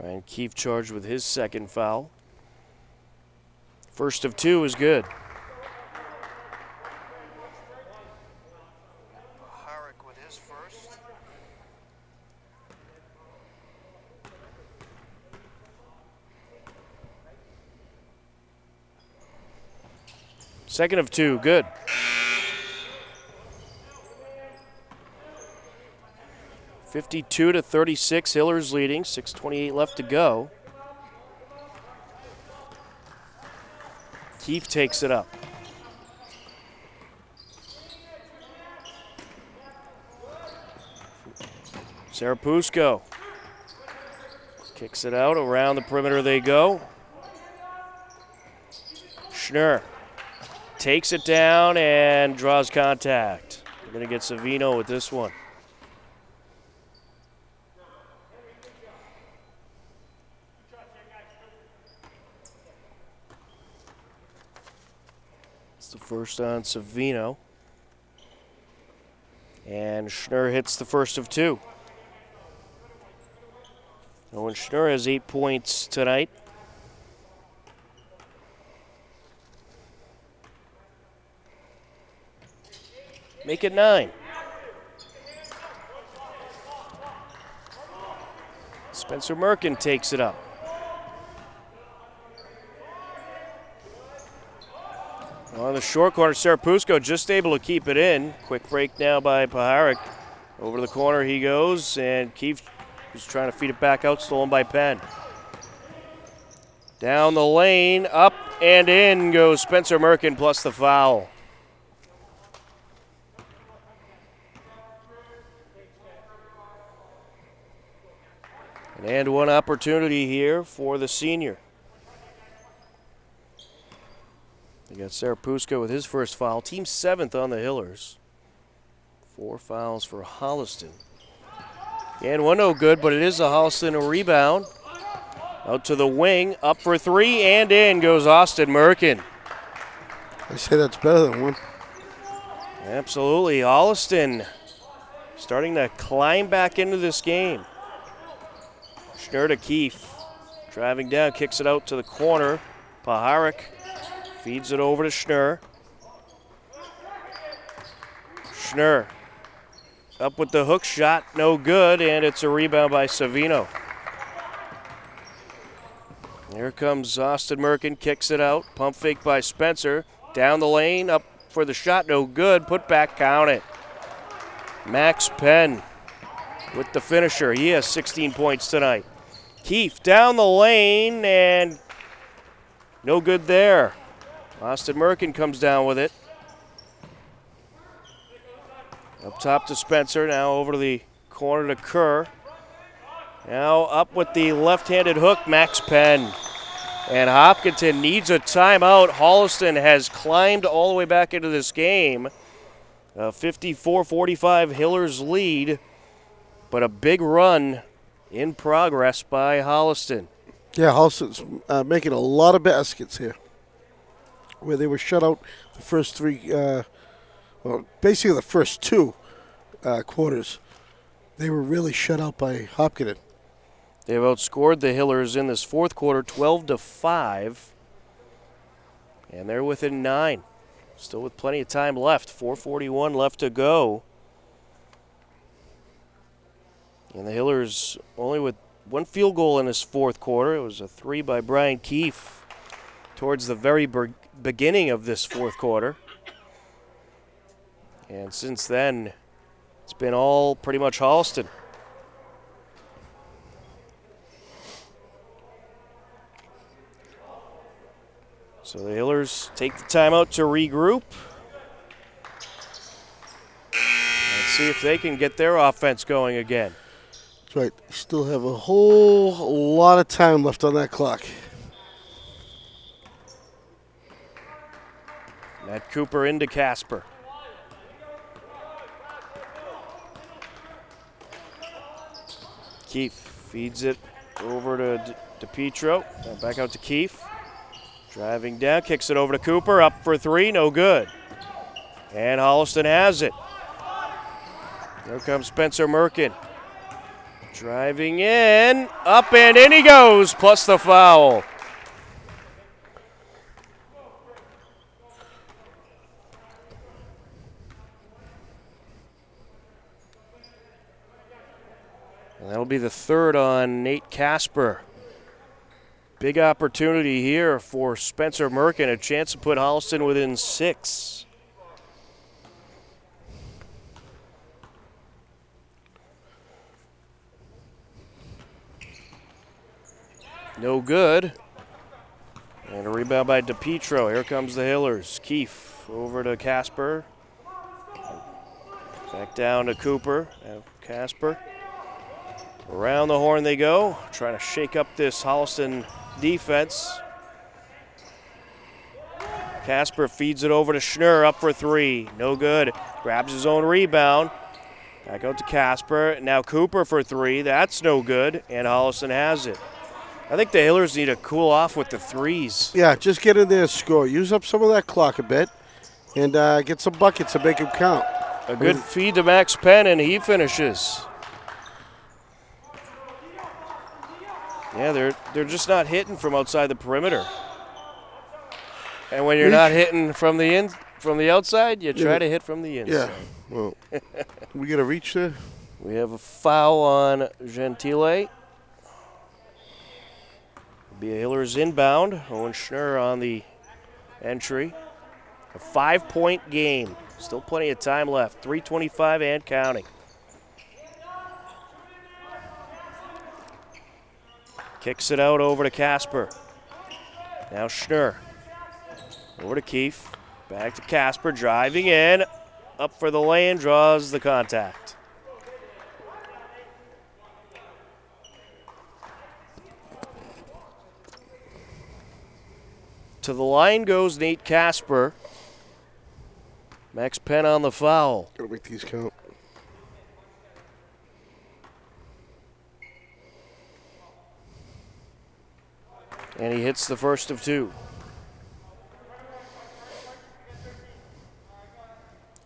Ryan Keefe charged with his second foul. First of two is good. Paharic with his first. Second of two, good. (52-36), Hillers leading. 6:28 left to go. Keefe takes it up. Serapusco kicks it out. Around the perimeter they go. Schnurr takes it down and draws contact. We're going to get Savino with this one. It's the first on Savino. And Schnurr hits the first of two. Owen Schnurr has 8 points tonight. Make it 9. Spencer Merkin takes it up. On the short corner, Serapusco just able to keep it in. Quick break now by Paharic. Over the corner he goes, and Keefe is trying to feed it back out, stolen by Penn. Down the lane, up and in goes Spencer Merkin plus the foul. An and one opportunity here for the senior. They got Serapusco with his first foul. Team 7th on the Hillers. 4 fouls for Holliston. And one no good, but it is a Holliston rebound. Out to the wing, up for three, and in goes Austin Merkin. I say that's better than one. Absolutely. Holliston starting to climb back into this game. Schnurr to Keefe. Driving down, kicks it out to the corner. Paharic feeds it over to Schnurr. Schnurr up with the hook shot, no good, and it's a rebound by Savino. Here comes Austin Merkin, kicks it out. Pump fake by Spencer. Down the lane, up for the shot, no good. Put back, count it. Max Penn with the finisher. He has 16 points tonight. Keefe down the lane, and no good there. Austin Merkin comes down with it. Up top to Spencer, now over to the corner to Kerr. Now up with the left-handed hook, Max Penn. And Hopkinton needs a timeout. Holliston has climbed all the way back into this game. 54-45 Hillers lead, but a big run in progress by Holliston. Yeah, Holliston's making a lot of baskets here, where they were shut out the first three, basically the first two quarters. They were really shut out by Hopkinton. They've outscored the Hillers in this fourth quarter 12-5, and they're within 9. Still with plenty of time left, 4:41 left to go. And the Hillers only with one field goal in this fourth quarter. It was a 3 by Brian Keefe towards the very beginning of this fourth quarter. And since then, it's been all pretty much Holliston. So the Hillers take the timeout to regroup. And see if they can get their offense going again. That's right. Still have a whole lot of time left on that clock. Matt Cooper into Casper. Keefe feeds it over to DePietro. Back out to Keefe. Driving down, kicks it over to Cooper. Up for 3, no good. And Holliston has it. Here comes Spencer Merkin. Driving in, up and in he goes, plus the foul. And that'll be the third on Nate Casper. Big opportunity here for Spencer Merkin, a chance to put Holliston within 6. No good. And a rebound by DePietro. Here comes the Hillers. Keefe over to Casper. Back down to Cooper. Now Casper. Around the horn they go, trying to shake up this Holliston defense. Casper feeds it over to Schnurr, up for 3. No good. Grabs his own rebound. Back out to Casper. Now Cooper for 3. That's no good, and Holliston has it. I think the Hillers need to cool off with the threes. Yeah, just get in there, score. Use up some of that clock a bit, and get some buckets and make them count. A good feed to Max Penn, and he finishes. Yeah, they're just not hitting from outside the perimeter. And when you're not hitting from the outside, you try to hit from the inside. Yeah. Well, we got to reach there. We have a foul on Gentile. Be a Hillers inbound. Owen Schnurr on the entry. A 5-point game. Still plenty of time left. 3:25 and counting. Kicks it out over to Casper. Now Schnurr. Over to Keefe. Back to Casper. Driving in. Up for the lane. Draws the contact. To the line goes Nate Casper. Max Penn on the foul. Gotta make these count. And he hits the first of 2.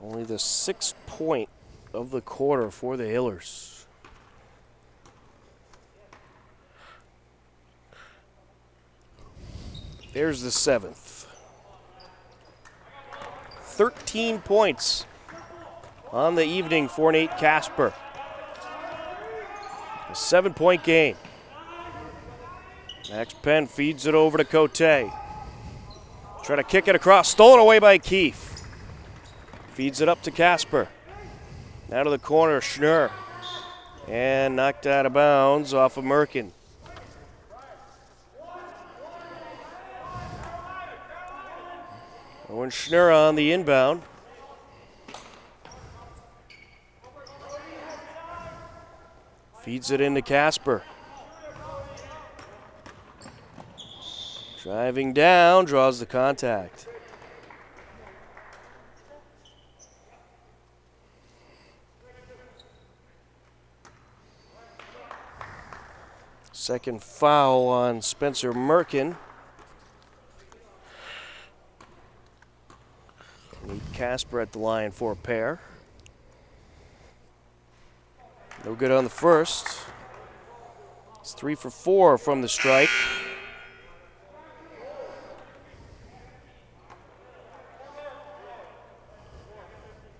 Only the 6th point of the quarter for the Hillers. There's the 7th. 13 points on the evening for Nate Casper. A 7-point game. Max Penn feeds it over to Cote. Trying to kick it across. Stolen away by Keefe. Feeds it up to Casper. Now to the corner, Schnurr. And knocked out of bounds off of Merkin. Owen Schnurr on the inbound. Feeds it into Casper. Driving down, draws the contact. Second foul on Spencer Merkin. Need Casper at the line for a pair. No good on the first. It's 3 for 4 from the strike.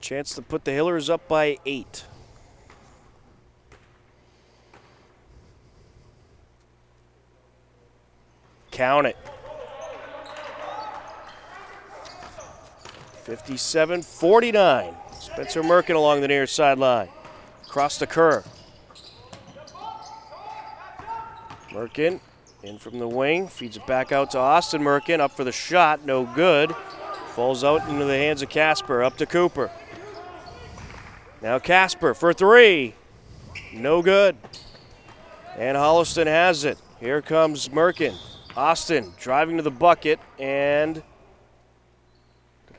Chance to put the Hillers up by 8. Count it. 57-49. Spencer Merkin along the near sideline. Across the curve. Merkin in from the wing. Feeds it back out to Austin Merkin. Up for the shot. No good. Falls out into the hands of Casper. Up to Cooper. Now Casper for 3. No good. And Holliston has it. Here comes Merkin. Austin driving to the bucket, and did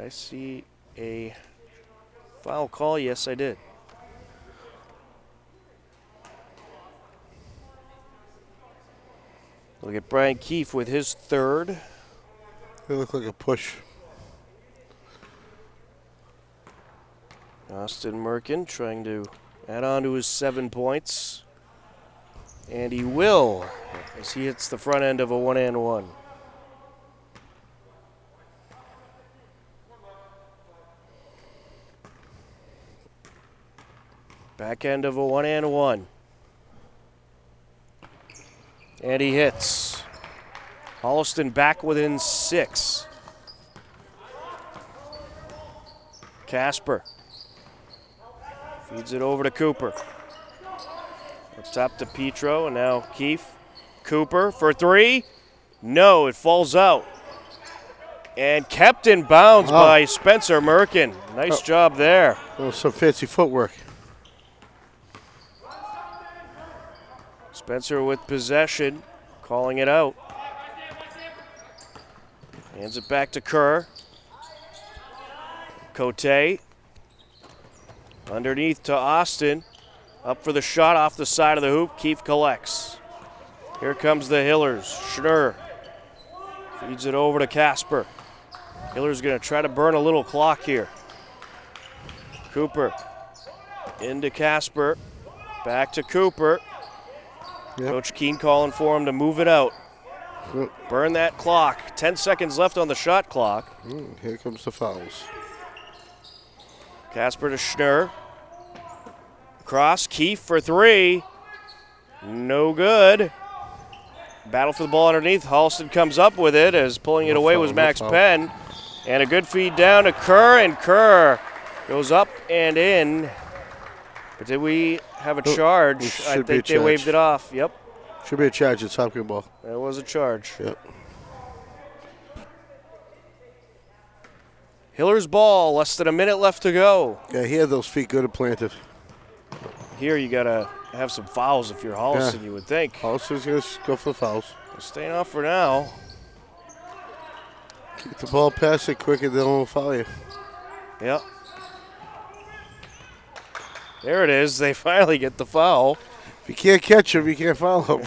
I see a foul call? Yes, I did. Look at Brian Keefe with his third. It looked like a push. Austin Merkin trying to add on to his 7 points. And he will, as he hits the front end of a 1-and-1. Back end of a 1-and-1. And he hits. Holliston back within 6. Casper feeds it over to Cooper. Up top to Petro, and now Keefe. Cooper for 3. No, it falls out. And kept in bounds by Spencer Merkin. Nice job there. Oh, some fancy footwork. Spencer with possession, calling it out. Hands it back to Kerr. Cote. Underneath to Austin. Up for the shot off the side of the hoop. Keefe collects. Here comes the Hillers. Schnurr feeds it over to Casper. Hillers going to try to burn a little clock here. Cooper into Casper. Back to Cooper. Yep. Coach Keene calling for him to move it out. Burn that clock. 10 seconds left on the shot clock. Here comes the fouls. Casper to Schnurr. Cross, Keefe for 3. No good. Battle for the ball underneath. Holliston comes up with it as pulling it away was Max Penn. And a good feed down to Kerr, and Kerr goes up and in. But did we have a charge? I think they waved it off. Yep. Should be a charge. It's hockey ball. That was a charge. Yep. Hiller's ball, less than a minute left to go. Yeah, he had those feet good and planted. Here you got to have some fouls if you're Holliston, you would think. Holliston's going to go for the fouls. Staying off for now. Keep the ball past it quick and they won't foul you. Yep. There it is. They finally get the foul. If you can't catch him, you can't foul him.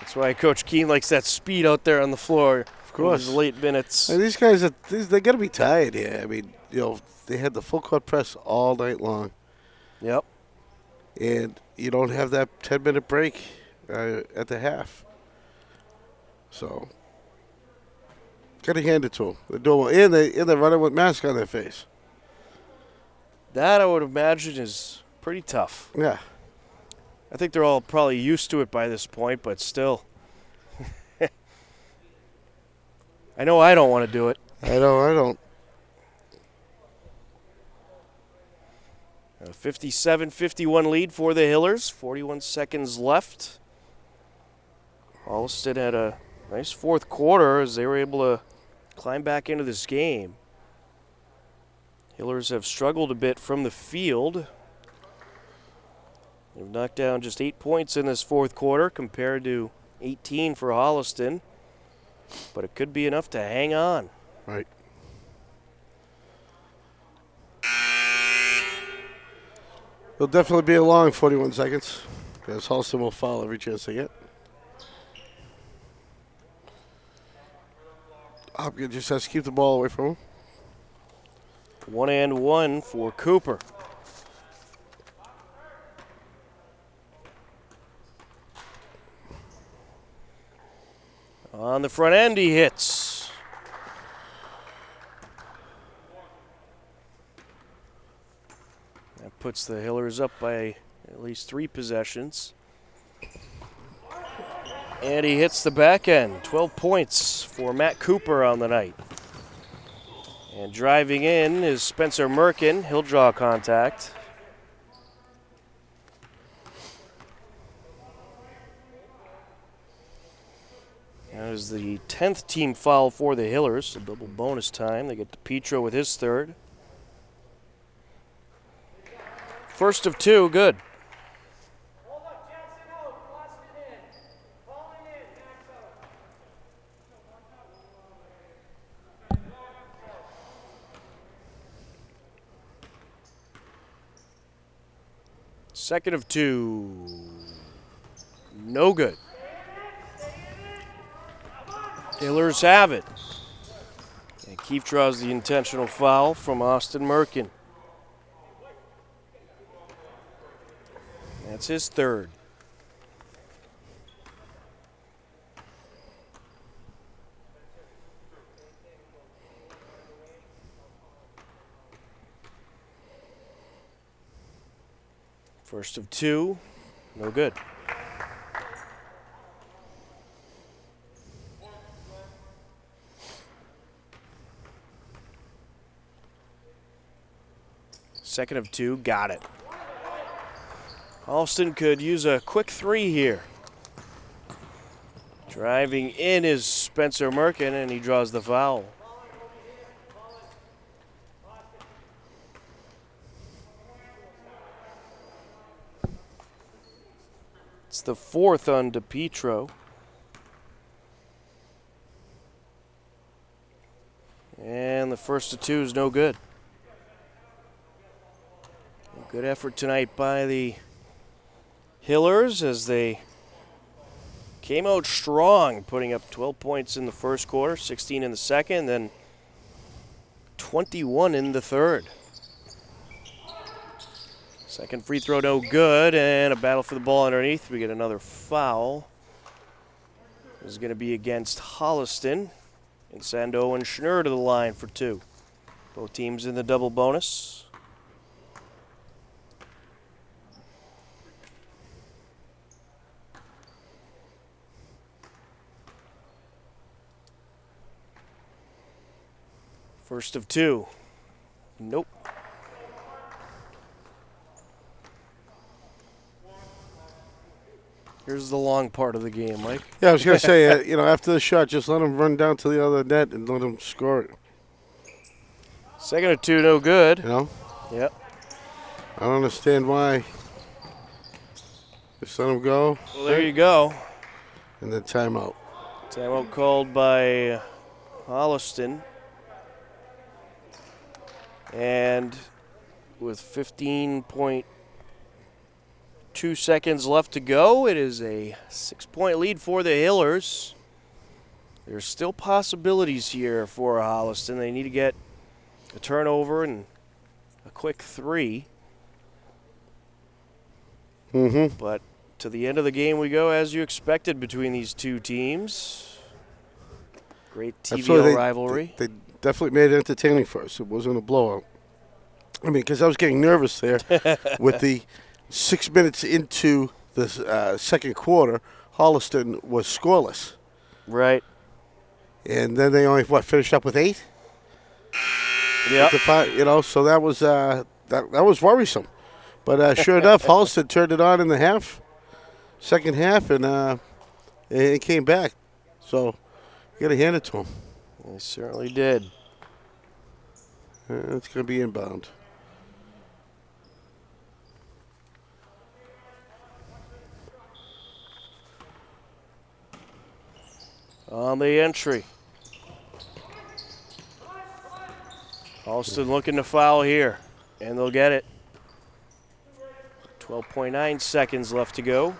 That's why Coach Keene likes that speed out there on the floor. Of course. In these late minutes. And these guys, they got to be tired here. I mean, they had the full court press all night long. Yep. And you don't have that 10-minute break at the half. So, got to hand it to them. They're doing well. And they're running with masks on their face. That, I would imagine, is pretty tough. Yeah. I think they're all probably used to it by this point, but still. I know I don't want to do it. I don't. A 57-51 lead for the Hillers. 41 seconds left. Holliston had a nice fourth quarter as they were able to climb back into this game. Hillers have struggled a bit from the field. They've knocked down just 8 points in this fourth quarter compared to 18 for Holliston. But it could be enough to hang on. Right. It'll definitely be a long 41 seconds because Holliston will foul every chance they get. Hopkins just has to keep the ball away from him. 1-1 for Cooper. On the front end, he hits. That puts the Hillers up by at least 3 possessions. And he hits the back end. 12 points for Matt Cooper on the night. And driving in is Spencer Merkin. He'll draw contact. That is the 10th team foul for the Hillers. A double bonus time. They get DiPietro with his third. First of 2, good. Second of 2. No good. Hillers have it. And Keefe draws the intentional foul from Austin Merkin. That's his third. First of 2, no good. Second of 2, got it. Holliston could use a quick 3 here. Driving in is Spencer Merkin, and he draws the foul. It's the 4th on DiPietro. And the first of 2 is no good. Good effort tonight by the Hillers as they came out strong, putting up 12 points in the first quarter, 16 in the second, then 21 in the third. Second free throw no good, and a battle for the ball underneath. We get another foul. This is going to be against Holliston. And Sandow and Schnur to the line for 2. Both teams in the double bonus. First of 2. Nope. Here's the long part of the game, Mike. Yeah, I was going to say, after the shot, just let him run down to the other net and let him score it. Second of 2, no good. Yep. I don't understand why. Just let him go. Well, there you go. And then timeout. Timeout called by Holliston. And with 15.2 seconds left to go, it is a 6-point lead for the Hillers. There's still possibilities here for Holliston. They need to get a turnover and a quick 3. But to the end of the game we go, as you expected between these two teams. Great TVO rivalry. They definitely made it entertaining for us. It wasn't a blowout. I mean, because I was getting nervous there with the 6 minutes into the second quarter, Holliston was scoreless. Right. And then they only, finished up with 8? Yeah. So that was that was worrisome. But sure enough, Holliston turned it on in the second half, and it came back. So you got to hand it to them. They certainly did. It's going to be inbound. on the entry. Holliston looking to foul here, and they'll get it. 12.9 seconds left to go.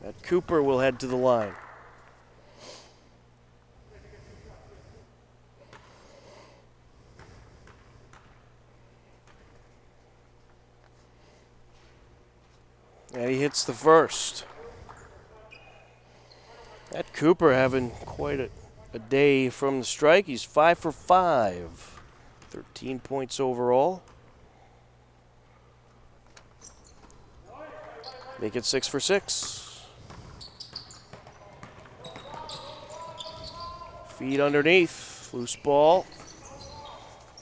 Matt Cooper will head to the line. And he hits the first. Matt Cooper having quite a day from the strike. He's 5 for 5. 13 points overall. Make it 6 for 6. Feet underneath. Loose ball.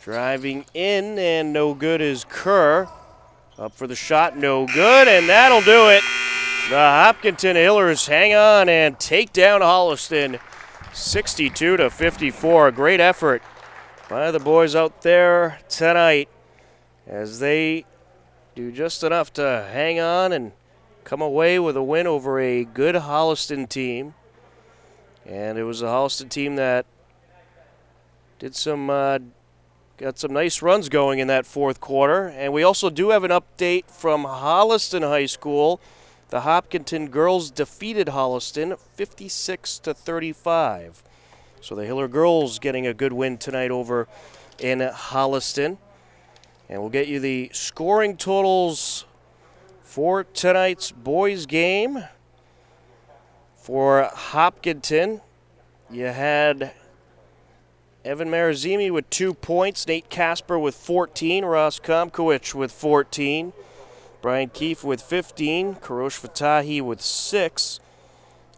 Driving in, and no good is Kerr. Up for the shot, no good, and that'll do it. The Hopkinton Hillers hang on and take down Holliston 62-54. A great effort by the boys out there tonight as they do just enough to hang on and come away with a win over a good Holliston team. And it was a Holliston team that did got some nice runs going in that fourth quarter. And we also do have an update from Holliston High School. The Hopkinton girls defeated Holliston 56-35. So the Hiller girls getting a good win tonight over in Holliston. And we'll get you the scoring totals for tonight's boys game. For Hopkinton, you had Evan Marazimi with 2 points, Nate Casper with 14, Ross Komkowicz with 14, Brian Keefe with 15, Karosh Fatahi with 6,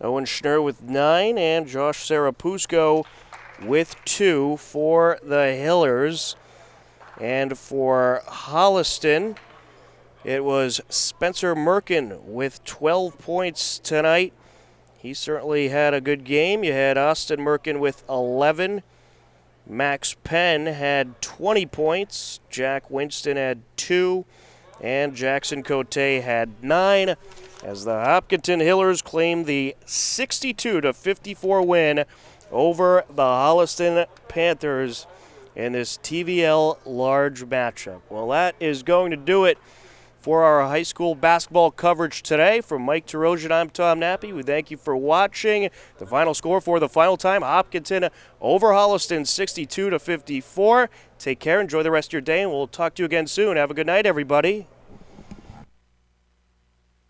Owen Schnur with 9, and Josh Sarapusko with 2 for the Hillers. And for Holliston, it was Spencer Merkin with 12 points tonight. He certainly had a good game. You had Austin Merkin with 11. Max Penn had 20 points. Jack Winston had 2. And Jackson Cote had 9. As the Hopkinton Hillers claimed the 62-54 win over the Holliston Panthers in this TVL large matchup. Well, that is going to do it for our high school basketball coverage today. From Mike Terosian, I'm Tom Nappy. We thank you for watching. The final score for the final time, Hopkinton over Holliston, 62-54. Take care, enjoy the rest of your day, and we'll talk to you again soon. Have a good night, everybody.